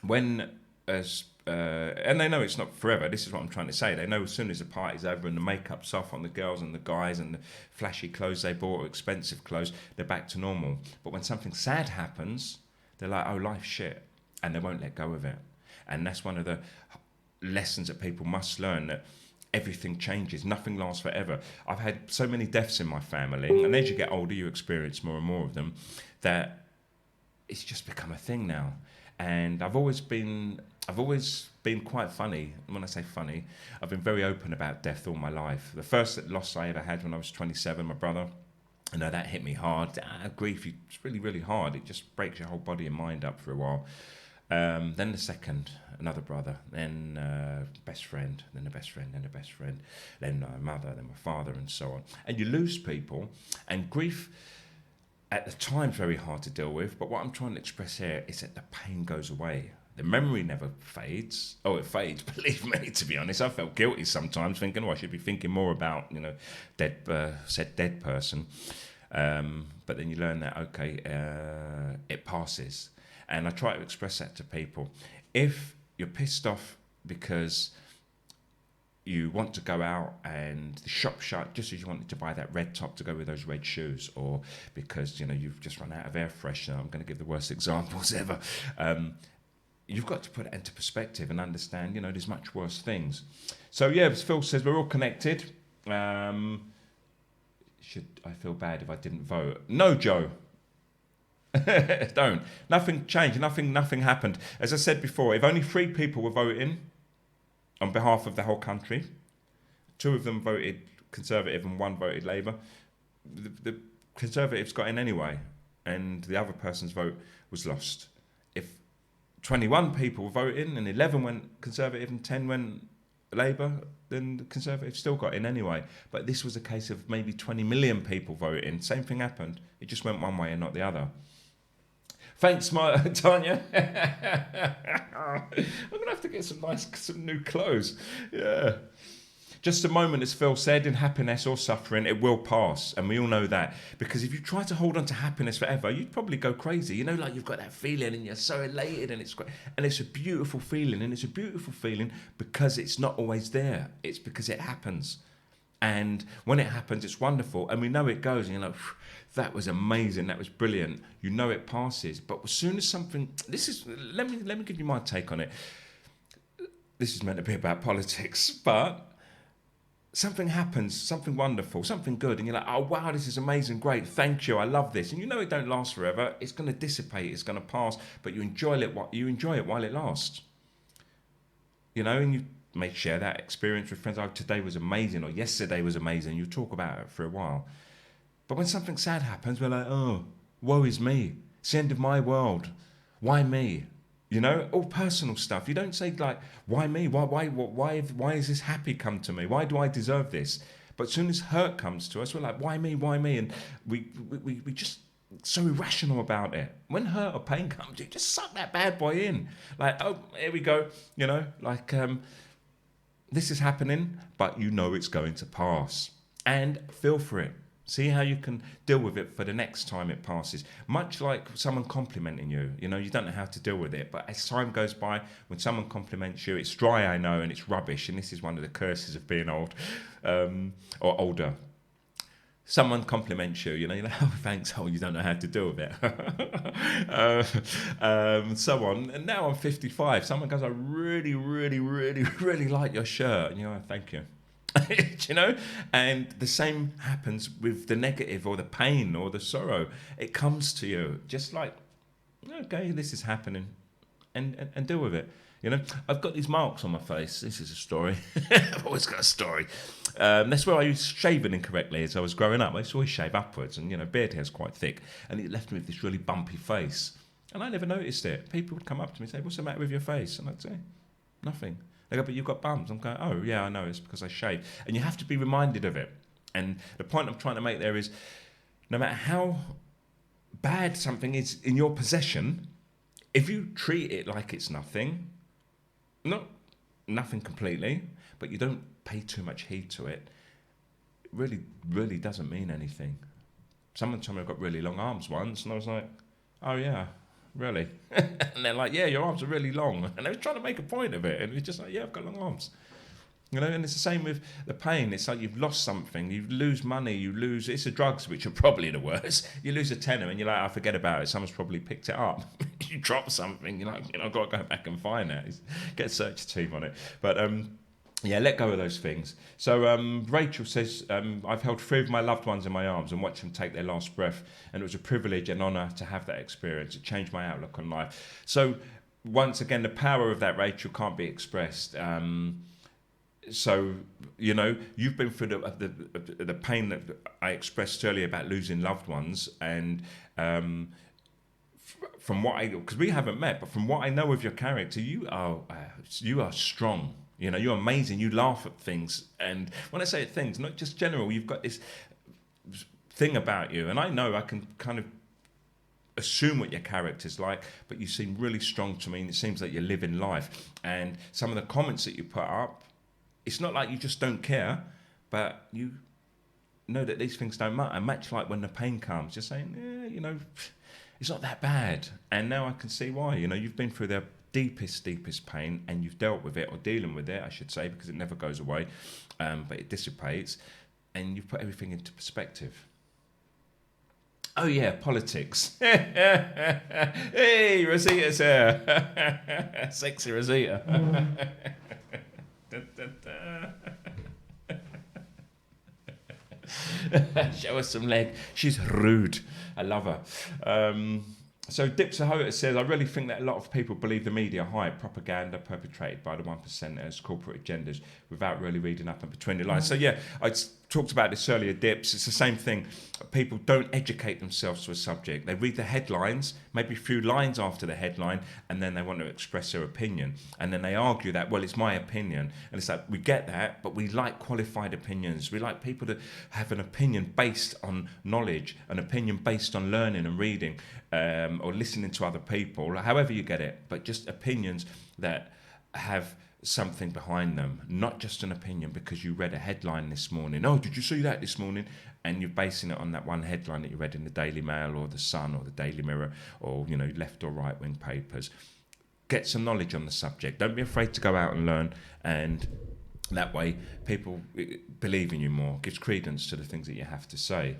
when, and they know it's not forever, this is what I'm trying to say. They know as soon as the party's over and the makeup's off on the girls and the guys and the flashy clothes they bought or expensive clothes, they're back to normal. But when something sad happens, they're like, oh, life's shit. And they won't let go of it. And that's one of the lessons that people must learn, that everything changes. Nothing lasts forever. I've had so many deaths in my family, and as you get older, you experience more and more of them, that it's just become a thing now. And I've always been quite funny. When I say funny, I've been very open about death all my life. The first loss I ever had when I was 27, my brother, I know that hit me hard. Grief, it's really, really hard. It just breaks your whole body and mind up for a while. Then the second, another brother, then best friend, then a best friend, then a best friend, then my mother, then my father, and so on. And you lose people, and grief at the time is very hard to deal with. But what I'm trying to express here is that the pain goes away. The memory never fades. Oh, it fades, believe me, to be honest. I felt guilty sometimes, thinking, oh, I should be thinking more about, said dead person. But then you learn that, okay, it passes. And I try to express that to people. If you're pissed off because you want to go out and the shop's shut just as you wanted to buy that red top to go with those red shoes, or because, you've just run out of air freshener, I'm going to give the worst examples ever. You've got to put it into perspective and understand, there's much worse things. So, yeah, as Phil says, we're all connected. Should I feel bad if I didn't vote? No, Joe. Don't. Nothing changed. Nothing happened. As I said before, if only 3 people were voting on behalf of the whole country, 2 of them voted Conservative and 1 voted Labour, the Conservatives got in anyway, and the other person's vote was lost. If 21 people were voting and 11 went Conservative and 10 went Labour, then the Conservatives still got in anyway. But this was a case of maybe 20 million people voting. Same thing happened. It just went one way and not the other. Thanks, Tanya. We're going to have to get some new clothes. Yeah. Just a moment, as Phil said, in happiness or suffering, it will pass. And we all know that. Because if you try to hold on to happiness forever, you'd probably go crazy. Like you've got that feeling and you're so elated and it's great. And it's a beautiful feeling. And it's a beautiful feeling because it's not always there. It's because it happens. And when it happens, it's wonderful. And we know it goes. And you're like, that was amazing. That was brilliant. You know it passes. But as soon as something... Let me give you my take on it. This is meant to be about politics. But something happens, something wonderful, something good. And you're like, oh, wow, this is amazing. Great. Thank you. I love this. And you know it don't last forever. It's going to dissipate. It's going to pass. But you enjoy it while it lasts. And you may share that experience with friends. Oh, today was amazing, or yesterday was amazing. You talk about it for a while. But when something sad happens, we're like, oh, woe is me. It's the end of my world. Why me? All personal stuff. You don't say like, why me? Why is this happy come to me? Why do I deserve this? But as soon as hurt comes to us, we're like, why me? Why me? And we just so irrational about it. When hurt or pain comes, you just suck that bad boy in. Like, oh, here we go. This is happening, but it's going to pass. And feel for it. See how you can deal with it for the next time it passes. Much like someone complimenting you. You don't know how to deal with it. But as time goes by, when someone compliments you, it's dry, I know, and it's rubbish. And this is one of the curses of being old or older. Someone compliments you, you're like, oh, thanks, oh, you don't know how to deal with it. So on. And now I'm 55. Someone goes, I really, really, really, really like your shirt. And you're like, thank you. And the same happens with the negative or the pain or the sorrow. It comes to you just like, okay, this is happening, and deal with it. I've got these marks on my face. This is a story. I've always got a story. That's where I was shaving incorrectly as I was growing up. I used to always shave upwards, and beard hair's quite thick, and it left me with this really bumpy face. And I never noticed it. People would come up to me and say, "What's the matter with your face?" And I'd say, "Nothing." They go, "But you've got bumps." I'm going, "Oh yeah, I know. It's because I shave." And you have to be reminded of it. And the point I'm trying to make there is, no matter how bad something is in your possession, if you treat it like it's nothing, not nothing completely, but you don't pay too much heed to it, it really doesn't mean anything. Someone told me I've got really long arms once, and I was like, oh yeah, really? And they're like, yeah, your arms are really long. And they were trying to make a point of it, and it's just like, yeah, I've got long arms. You know, and it's the same with the pain. It's like you've lost something, you lose money, it's the drugs which are probably the worst. You lose a tenner and you're like, I forget about it, someone's probably picked it up. You drop something, you're like, I've got to go back and find it. Get a search team on it. But yeah, let go of those things. So Rachel says, I've held 3 of my loved ones in my arms and watched them take their last breath, and it was a privilege and honour to have that experience. It changed my outlook on life. So once again, the power of that, Rachel, can't be expressed. So, you know, you've been through the pain that I expressed earlier about losing loved ones, and from what because we haven't met, but from what I know of your character, you are strong. You know, you're amazing. You laugh at things, and when I say things, not just general, you've got this thing about you, and I know I can kind of assume what your character's like, but you seem really strong to me, and it seems like you're living life. And some of the comments that you put up, it's not like you just don't care, but you know that these things don't matter. Much like when the pain comes, you're saying, yeah, you know, it's not that bad. And now I can see why. You know, you've been through the deepest pain, and you've dealt with it, or dealing with it, I should say, because it never goes away, but it dissipates, and you've put everything into perspective. Oh yeah, politics. Hey, Rosita's here. Sexy Rosita. Show us some leg. She's rude. I love her. So Dipsahota says, I really think that a lot of people believe the media hype, propaganda perpetrated by the 1%ers, corporate agendas, without really reading up and between the lines. So yeah, I talked about this earlier, Dips. It's the same thing. People don't educate themselves to a subject. They read the headlines, maybe a few lines after the headline, and then they want to express their opinion. And then they argue that, well, it's my opinion. And it's like, we get that, but we like qualified opinions. We like people to have an opinion based on knowledge, an opinion based on learning and reading, or listening to other people, however you get it, but just opinions that have something behind them, not just an opinion because you read a headline this morning. Oh, did you see that this morning? And you're basing it on that one headline that you read in the Daily Mail or the Sun or the Daily Mirror, or, you know, left or right wing papers. Get some knowledge on the subject. Don't be afraid to go out and learn, and that way people believe in you more, gives credence to the things that you have to say.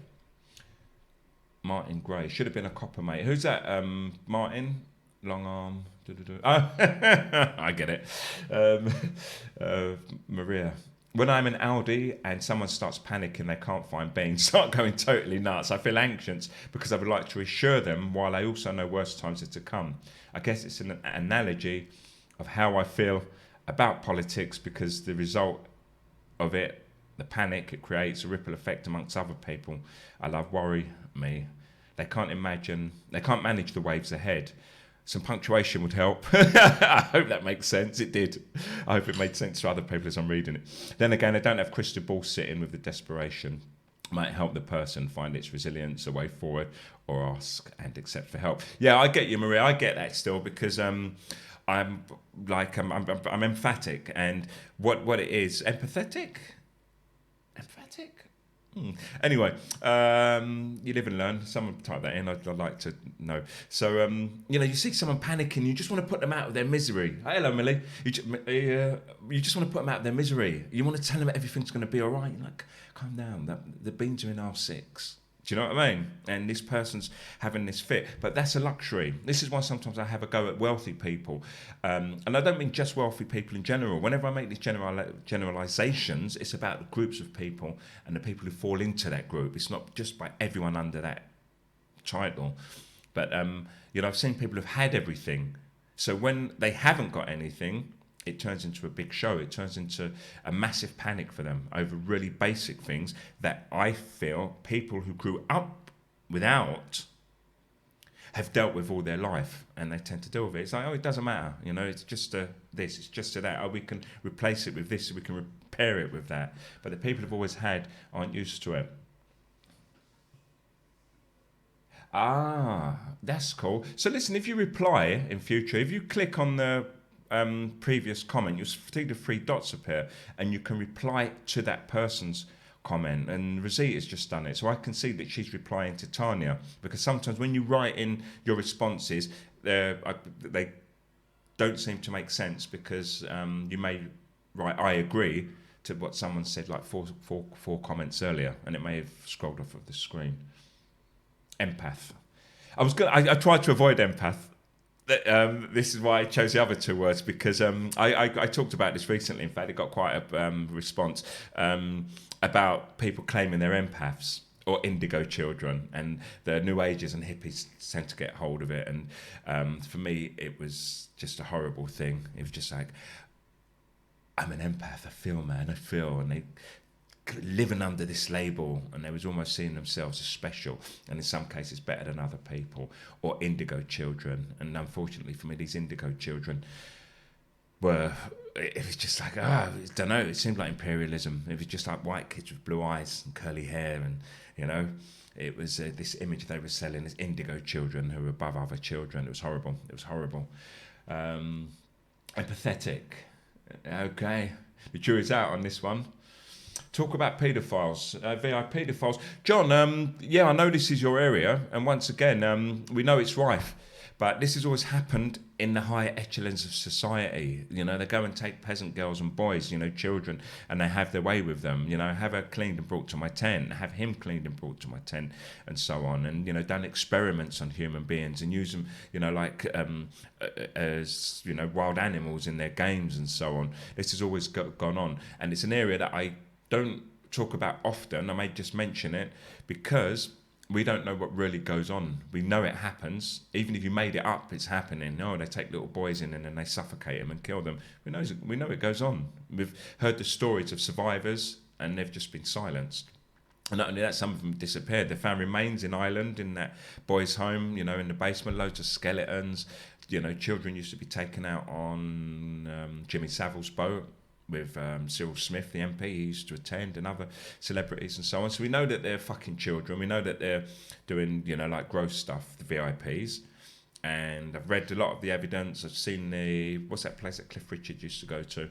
Martin Gray should have been a copper, mate. Who's that? Martin, long arm. Oh, I get it. Maria. When I'm in Aldi and someone starts panicking, they can't find beans, start going totally nuts. I feel anxious because I would like to reassure them, while I also know worse times are to come. I guess it's an analogy of how I feel about politics, because the result of it, the panic, it creates a ripple effect amongst other people I love worry me. They can't manage the waves ahead. Some punctuation would help. I hope that makes sense. It did. I hope it made sense to other people as I'm reading it. Then again, I don't have crystal ball sitting with the desperation. Might help the person find its resilience, a way forward, or ask and accept for help. Yeah, I get you, Maria. I get that still, because I'm emphatic, and what it is, empathetic. Anyway, you live and learn. Someone type that in. I'd like to know. So, you know, you see someone panicking, you just want to put them out of their misery. Hey, hello, Millie. You just want to put them out of their misery. You want to tell them everything's going to be all right. You're like, calm down. The beans are in R6. Do you know what I mean? And this person's having this fit. But that's a luxury. This is why sometimes I have a go at wealthy people. And I don't mean just wealthy people in general. Whenever I make these generalizations, it's about the groups of people and the people who fall into that group. It's not just by everyone under that title. But, you know, I've seen people who've had everything. So when they haven't got anything, it turns into a big show. It turns into a massive panic for them over really basic things that I feel people who grew up without have dealt with all their life, and they tend to deal with it. It's like, oh, it doesn't matter. You know, it's just this, it's just that. Oh, we can replace it with this, we can repair it with that. But the people who've always had aren't used to it. Ah, that's cool. So listen, if you reply in future, if you click on the previous comment, you'll see the three dots appear, and you can reply to that person's comment. And Rosita's just done it, so I can see that she's replying to Tanya, because sometimes when you write in your responses, they don't seem to make sense, because you may write "I agree" to what someone said like four comments earlier, and it may have scrolled off of the screen. Empath. I tried to avoid empath. This is why I chose the other two words, because I talked about this recently. In fact, it got quite a response about people claiming they're empaths or indigo children, and the New Agers and hippies tend to get hold of it. And for me, it was just a horrible thing. It was just like, I'm an empath. I feel, and they living under this label, and they was almost seeing themselves as special, and in some cases better than other people, or indigo children. And unfortunately for me, these indigo children it was just like, I don't know, it seemed like imperialism. It was just like white kids with blue eyes and curly hair, and it was this image they were selling as indigo children who were above other children. It was horrible. Empathetic. Okay, the jury's out on this one. Talk about paedophiles, V.I.Paedophiles. John, I know this is your area, and once again, we know it's rife, but this has always happened in the higher echelons of society. They go and take peasant girls and boys, children, and they have their way with them. Have her cleaned and brought to my tent, have him cleaned and brought to my tent, and so on. And, done experiments on human beings and use them, as, wild animals in their games and so on. This has always gone on. And it's an area that I don't talk about often. I may just mention it because we don't know what really goes on. We know it happens. Even if you made it up, it's happening. They take little boys in and then they suffocate them and kill them. We know it goes on. We've heard the stories of survivors, and they've just been silenced. And not only that, some of them disappeared. They found remains in Ireland, in that boys' home, in the basement, loads of skeletons. Children used to be taken out on Jimmy Savile's boat with Cyril Smith, the MP, he used to attend, and other celebrities and so on. So we know that they're fucking children. We know that they're doing, like gross stuff, the VIPs. And I've read a lot of the evidence. I've seen what's that place that Cliff Richard used to go to?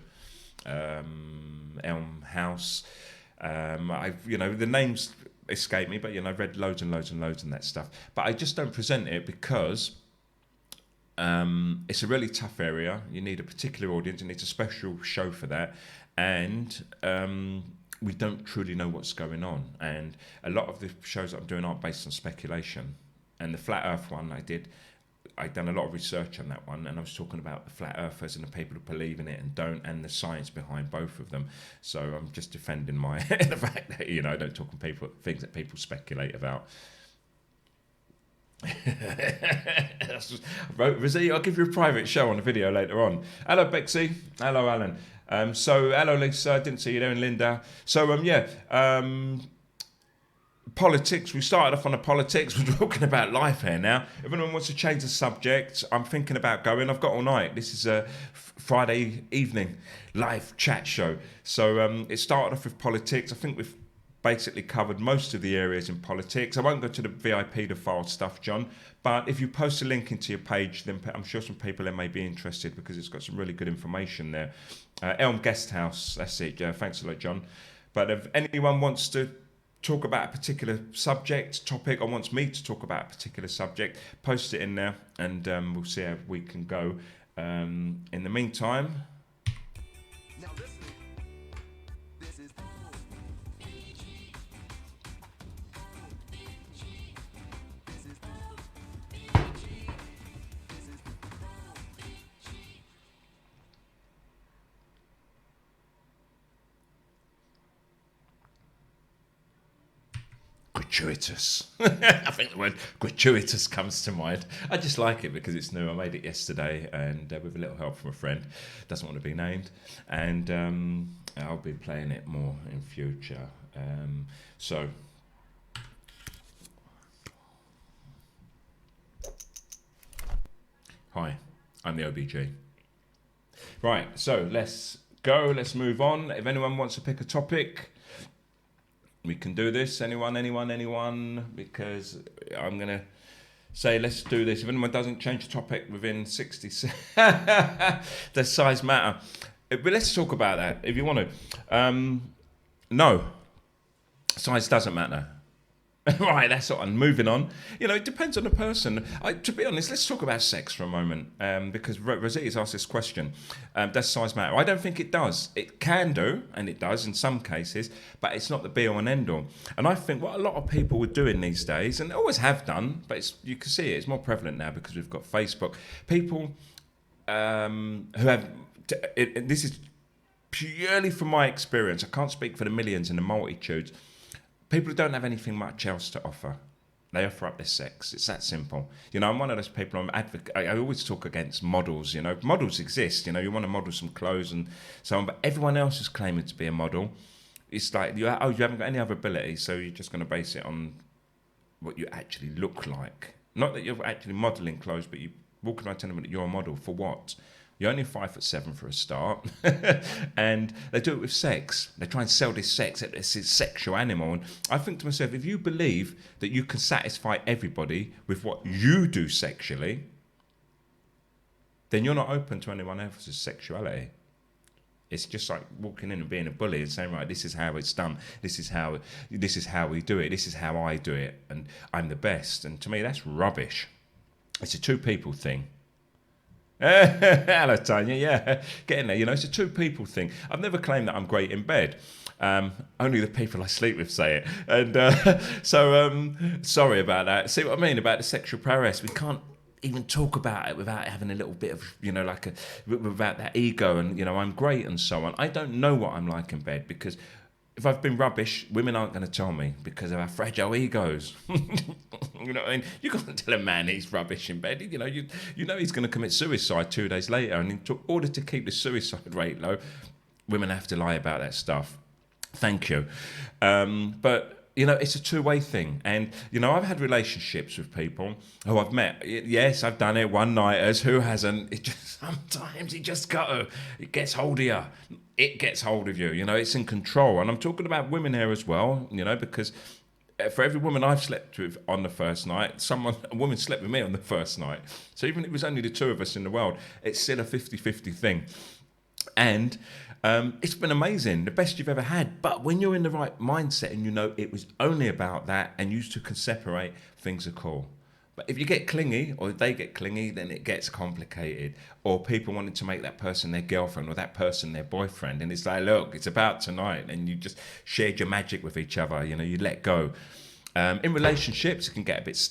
Elm House. The names escape me, but, I've read loads and loads and loads and that stuff. But I just don't present it because it's a really tough area. You need a particular audience. It needs a special show for that. And we don't truly know what's going on. And a lot of the shows that I'm doing aren't based on speculation. And the Flat Earth one I'd done a lot of research on that one, and I was talking about the Flat Earthers and the people who believe in it and don't, and the science behind both of them. So I'm just defending the fact that, I don't talk on things that people speculate about. Rosie, I'll give you a private show on a video later on. Hello Bexy, hello Alan. Hello Lisa, didn't see you there, and Linda. Politics, we started off on the politics. We're talking about life here now. If anyone wants to change the subject, I'm thinking about going. I've got all night. This is a Friday evening live chat show. So it started off with politics. I think we've basically covered most of the areas in politics. I won't go to the V.I.Paedophile stuff, John, but if you post a link into your page, then I'm sure some people there may be interested, because it's got some really good information there. Elm Guesthouse, that's it. Thanks a lot, John. But if anyone wants to talk about a particular subject, topic, or wants me to talk about a particular subject, post it in there, and we'll see how we can go. In the meantime... Now listen, this is gratuitous. I think the word gratuitous comes to mind. I just like it because it's new. I made it yesterday, and with a little help from a friend, doesn't want to be named, and I'll be playing it more in future. Hi, I'm the OBG. Right, so let's go. Let's move on. If anyone wants to pick a topic, we can do this. Anyone? Because I'm going to say, let's do this. If anyone doesn't change the topic within 60 seconds, does size matter? But let's talk about that if you want to. No, size doesn't matter. Right, that's what I'm moving on. It depends on the person. To be honest, let's talk about sex for a moment, because Rosita's asked this question. Does size matter? I don't think it does. It can do, and it does in some cases, but it's not the be-all and end-all. And I think what a lot of people are doing these days, and always have done, but you can see it's more prevalent now because we've got Facebook. People who have... this is purely from my experience. I can't speak for the millions and the multitudes. People who don't have anything much else to offer, they offer up their sex. It's that simple. I'm one of those people. I always talk against models. Models exist. You want to model some clothes and so on, but everyone else is claiming to be a model. It's like you haven't got any other ability, so you're just going to base it on what you actually look like. Not that you're actually modelling clothes, but you walking around telling them that you're a model for what? You're only 5'7" for a start, and they do it with sex. They try and sell this sex, it's a sexual animal. And I think to myself, if you believe that you can satisfy everybody with what you do sexually, then you're not open to anyone else's sexuality. It's just like walking in and being a bully and saying, right, this is how it's done. This is how we do it. This is how I do it, and I'm the best. And to me, that's rubbish. It's a two people thing. Hello, Tanya. Yeah, getting there. It's a two people thing. I've never claimed that I'm great in bed. Only the people I sleep with say it. And sorry about that. See what I mean about the sexual prowess? We can't even talk about it without having a little bit of, without that ego and, I'm great and so on. I don't know what I'm like in bed because if I've been rubbish, women aren't going to tell me because of our fragile egos. You know what I mean? You can't tell a man he's rubbish in bed. You know he's going to commit suicide 2 days later. And in order to keep the suicide rate low, women have to lie about that stuff. Thank you. But it's a two-way thing. And, I've had relationships with people who I've met. Yes, I've done it, one-nighters. Who hasn't? Sometimes it gets hold of you. It gets hold of you. It's in control. And I'm talking about women here as well, because for every woman I've slept with on the first night, a woman slept with me on the first night. So even if it was only the two of us in the world, it's still a 50-50 thing. And it's been amazing, the best you've ever had. But when you're in the right mindset and it was only about that and you two can separate, things are cool. But if you get clingy or they get clingy, then it gets complicated. Or people wanting to make that person their girlfriend or that person their boyfriend. And it's like, look, it's about tonight. And you just shared your magic with each other. You let go. In relationships, it can get a bit,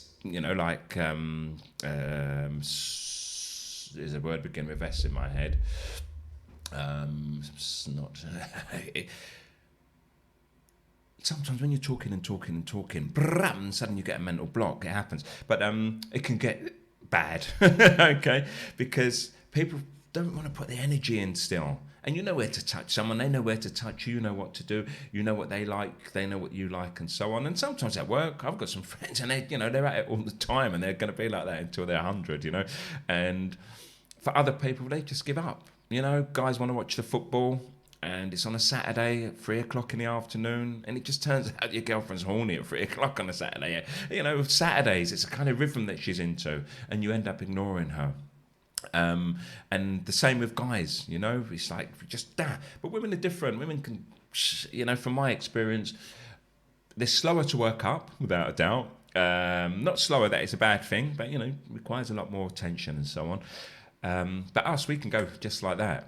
there's a word beginning with S in my head. It's not... Sometimes when you're talking and suddenly you get a mental block. It happens. But it can get bad, okay? Because people don't want to put their energy in still. And you know where to touch someone. They know where to touch you. You know what to do. You know what they like. They know what you like and so on. And sometimes at work, I've got some friends and they're at it all the time and they're going to be like that until they're 100, And for other people, they just give up. Guys want to watch the football. And it's on a Saturday at 3:00 in the afternoon, and it just turns out your girlfriend's horny at 3:00 on a Saturday. Saturdays, it's a kind of rhythm that she's into, and you end up ignoring her. And the same with guys, it's like just that. But women are different. Women can, from my experience, they're slower to work up, without a doubt. Not slower that it's a bad thing, but requires a lot more attention and so on. But us, we can go just like that.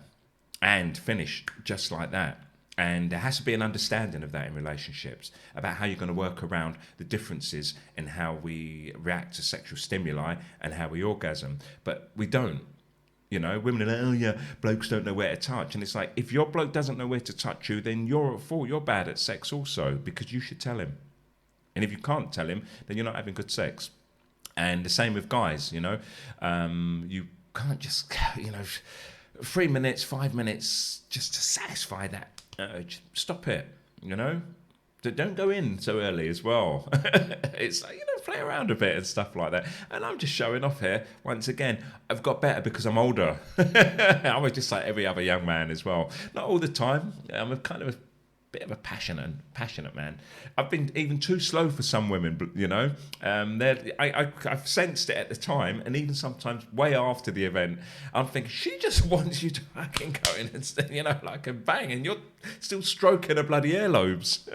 And finish just like that. And there has to be an understanding of that in relationships, about how you're going to work around the differences in how we react to sexual stimuli and how we orgasm. But we don't. Women are like, oh yeah, blokes don't know where to touch. And it's like, if your bloke doesn't know where to touch you, then you're at fault. You're bad at sex also, because you should tell him. And if you can't tell him, then you're not having good sex. And the same with guys, you can't just, 3 minutes, 5 minutes, just to satisfy that urge. Stop it, Don't go in so early as well. It's like, play around a bit and stuff like that. And I'm just showing off here. Once again, I've got better because I'm older. I was just like every other young man as well. Not all the time. I'm a kind of bit of a passionate man. I've been even too slow for some women, you know. I've sensed it at the time, and even sometimes way after the event, I'm thinking she just wants you to fucking go in and, you know, like a bang, and you're still stroking her bloody earlobes.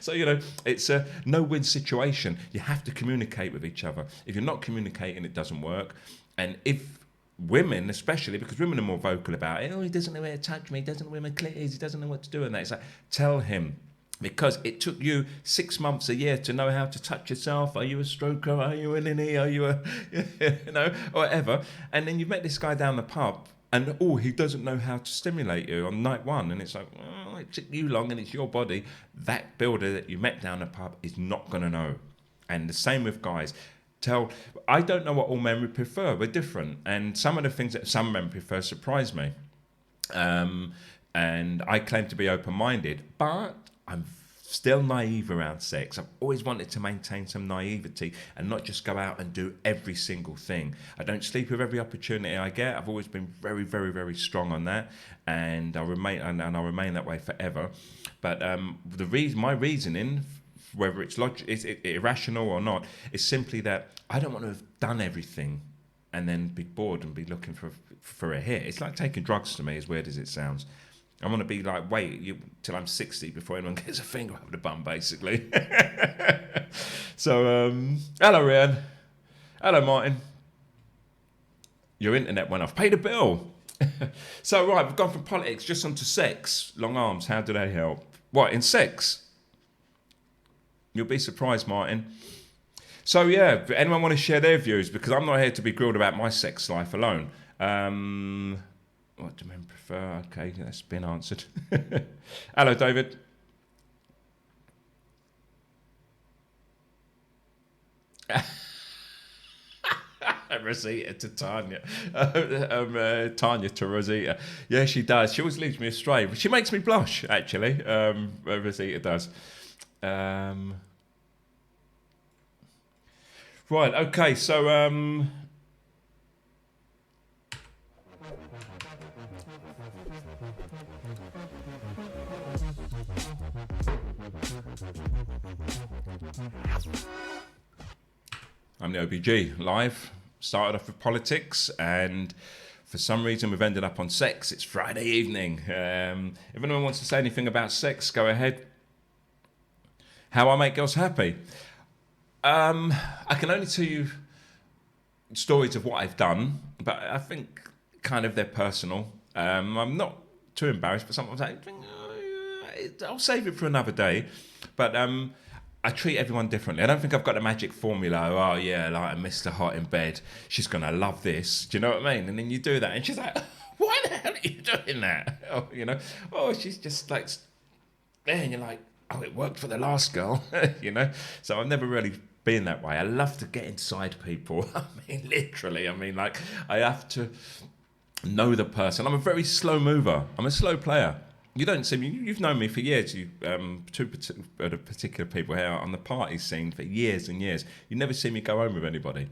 So, you know, it's a no-win situation. You have to communicate with each other. If you're not communicating, it doesn't work. And if women, especially because women are more vocal about it, oh, he doesn't know where to touch me, he doesn't know where my clit is, he doesn't know what to do, and that. It's like, tell him, because it took you 6 months, a year to know how to touch yourself. Are you a stroker? Are you a ninny? Are you a, you know, or whatever? And then you met this guy down the pub, and he doesn't know how to stimulate you on night one, and it's like, oh, it took you long, and it's your body. That builder that you met down the pub is not going to know. And the same with guys. I don't know what all men would prefer. We're different, and some of the things that some men prefer surprise me. And I claim to be open-minded, but I'm still naive around sex. I've always wanted to maintain some naivety and not just go out and do every single thing. I don't sleep with every opportunity I get. I've always been very, very, very strong on that, and I'll remain that way forever. But my reasoning, whether it's irrational or not, is simply that I don't want to have done everything and then be bored and be looking for a hit. It's like taking drugs to me, as weird as it sounds. I want to be like, till I'm 60 before anyone gets a finger over the bum, basically. So, hello, Ryan. Hello, Martin. Your internet went off. Pay the bill. So, right, we've gone from politics just onto sex. Long arms, how do they help? What, in sex? You'll be surprised, Martin. So, yeah, anyone want to share their views? Because I'm not here to be grilled about my sex life alone. What do men prefer? Okay, that's been answered. Hello, David. Rosita to Tanya. Tanya to Rosita. Yeah, she does. She always leads me astray. But she makes me blush, actually. Rosita does. Right, okay, so... I'm the OBG, live. Started off with politics, and for some reason we've ended up on sex. It's Friday evening. If anyone wants to say anything about sex, go ahead. How I make girls happy. I can only tell you stories of what I've done, but I think kind of they're personal. I'm not too embarrassed, but sometimes I'll save it for another day. But I treat everyone differently. I don't think I've got a magic formula. Oh yeah, like Mr. Hot in bed, she's gonna love this. Do you know what I mean? And then you do that, and she's like, "Why the hell are you doing that?" Oh, you know, she's just like there, and you're like, "Oh, it worked for the last girl," you know. So I've never really been that way. I love to get inside people. I mean, literally. I mean, like I have to know the person. I'm a very slow mover. I'm a slow player. You don't see me. You've known me for years. Two particular people here on the party scene for years and years. You never see me go home with anybody,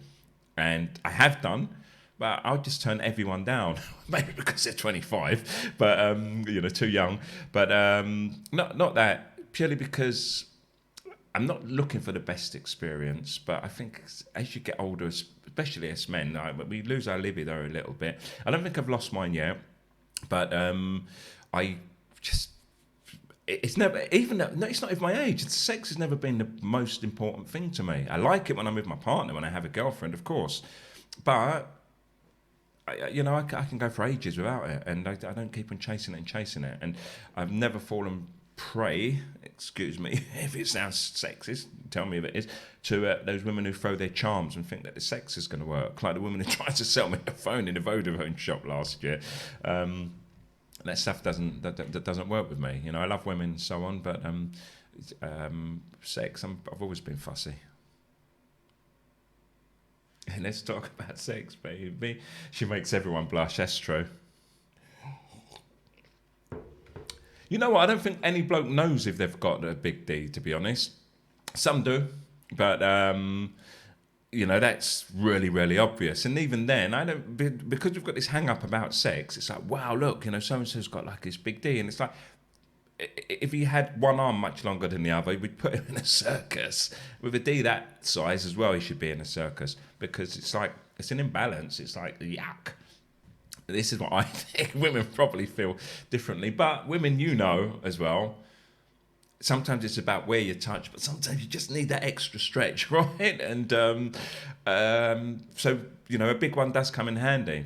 and I have done, but I'll just turn everyone down. Maybe because they're 25, but you know, too young. But not that. Purely because I'm not looking for the best experience. But I think as you get older, especially as men, we lose our libido a little bit. I don't think I've lost mine yet, but it's never, even no, it's not even my age. Sex has never been the most important thing to me. I like it when I'm with my partner, when I have a girlfriend, of course, but I can go for ages without it, and I don't keep on chasing it, and I've never fallen prey, excuse me if it sounds sexist, tell me if it is, to those women who throw their charms and think that the sex is going to work, like the woman who tried to sell me a phone in a Vodafone shop last year. That stuff doesn't work with me. You know, I love women and so on, but sex, I've always been fussy. And let's talk about sex, baby. She makes everyone blush. That's true. You know what? I don't think any bloke knows if they've got a big D, to be honest. Some do, but you know, that's really, really obvious. And even then, because we've got this hang up about sex, it's like, wow, look, you know, so-and-so's got like this big D. And it's like, if he had one arm much longer than the other, we'd put him in a circus. With a D that size as well, he should be in a circus, because it's like, it's an imbalance. It's like, yuck. This is what I think. Women probably feel differently, but women, you know, as well, sometimes it's about where you touch, but sometimes you just need that extra stretch, right? And so, you know, a big one does come in handy.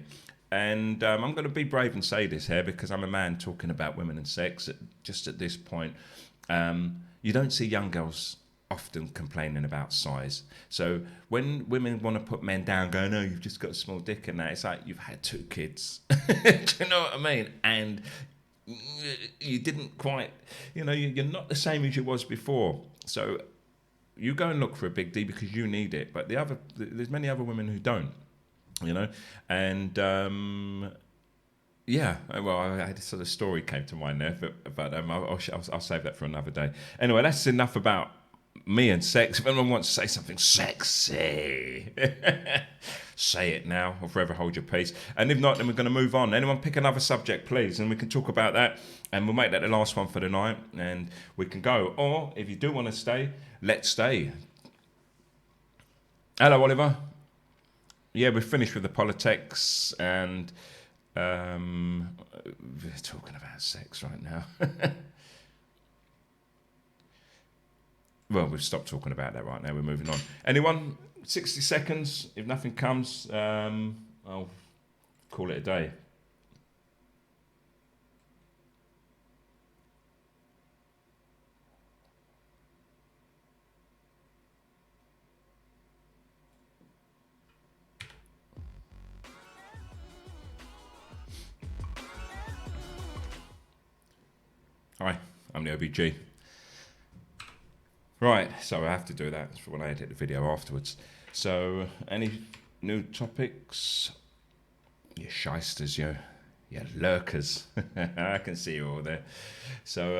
And I'm going to be brave and say this here, because I'm a man talking about women and sex. Just at this point, you don't see young girls often complaining about size. So when women want to put men down, going, "Oh, you've just got a small dick," and that, it's like, you've had 2 kids. Do you know what I mean? And you didn't quite, you know, you're not the same as you was before. So you go and look for a big D because you need it. But there's many other women who don't, you know. And yeah, well, I had sort of story came to mind there, but I'll save that for another day. Anyway, that's enough about me and sex. If anyone wants to say something sexy, say it now, or forever hold your peace. And if not, then we're going to move on. Anyone pick another subject, please, and we can talk about that, and we'll make that the last one for the night, and we can go. Or if you do want to stay, let's stay. Hello, Oliver. Yeah, we're finished with the politics, and we're talking about sex right now. Well, we've stopped talking about that right now. We're moving on. Anyone? 60 seconds. If nothing comes, I'll call it a day. Hi, I'm the OBG. Right, so I have to do that for when I edit the video afterwards. So, any new topics? You shysters, you lurkers. I can see you all there. So,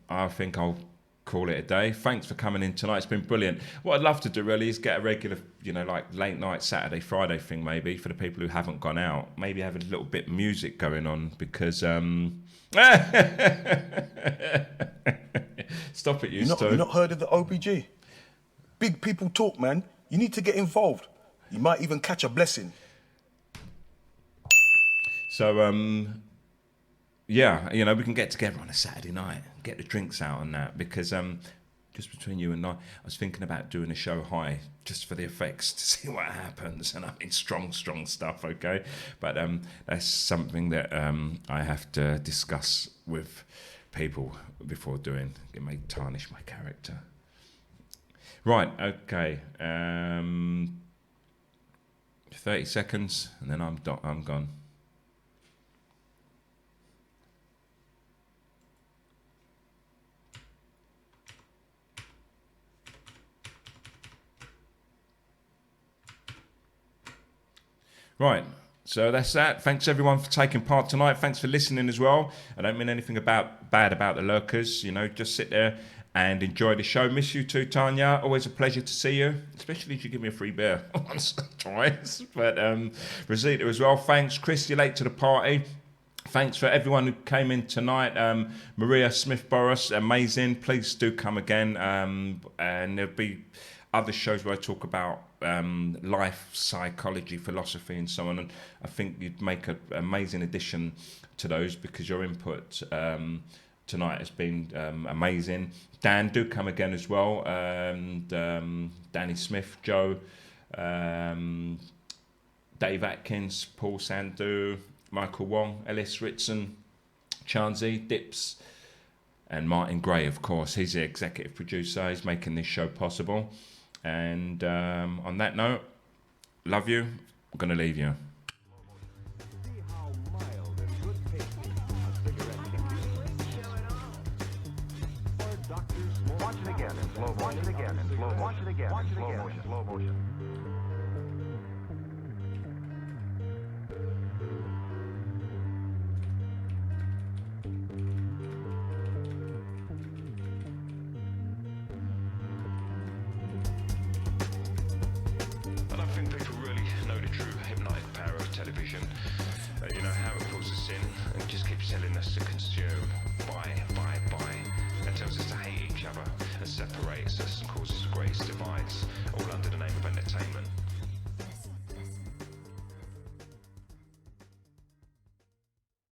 I think I'll call it a day. Thanks for coming in tonight. It's been brilliant. What I'd love to do really is get a regular, you know, like late night Saturday, Friday thing maybe for the people who haven't gone out. Maybe have a little bit of music going on because... Stop it, you two. You've not heard of the OBG? Big people talk, man. You need to get involved. You might even catch a blessing. So, yeah, you know, we can get together on a Saturday night, get the drinks out and that, because just between you and I was thinking about doing a show high just for the effects to see what happens. And I mean, strong stuff, okay? But that's something that I have to discuss with people before doing. It may tarnish my character. Right, okay. 30 seconds, and then I'm gone. Right, so that's that. Thanks everyone for taking part tonight. Thanks for listening as well. I don't mean anything bad about the lurkers. You know, just sit there and enjoy the show. Miss you too, Tanya. Always a pleasure to see you, especially if you give me a free beer once or twice. But Rosita as well. Thanks, Chris. You're late to the party. Thanks for everyone who came in tonight. Maria Smith-Boris, amazing. Please do come again. And there'll be other shows where I talk about life, psychology, philosophy, and so on. And I think you'd make an amazing addition to those because your input tonight has been amazing. Dan, do come again as well. And Danny Smith, Joe, Dave Atkins, Paul Sandu, Michael Wong, Ellis Ritson, Chansey, Dips, and Martin Gray, of course. He's the executive producer. He's making this show possible. And on that note, love you. I'm going to leave you. Watch it again in slow motion. Watch it again in slow motion. Watch it again in slow motion. I don't think people really know the true hypnotic power of television. You know how it pulls us in and just keeps telling us to consume, buy, and tells us to hate each other and separates us and causes the greatest divides.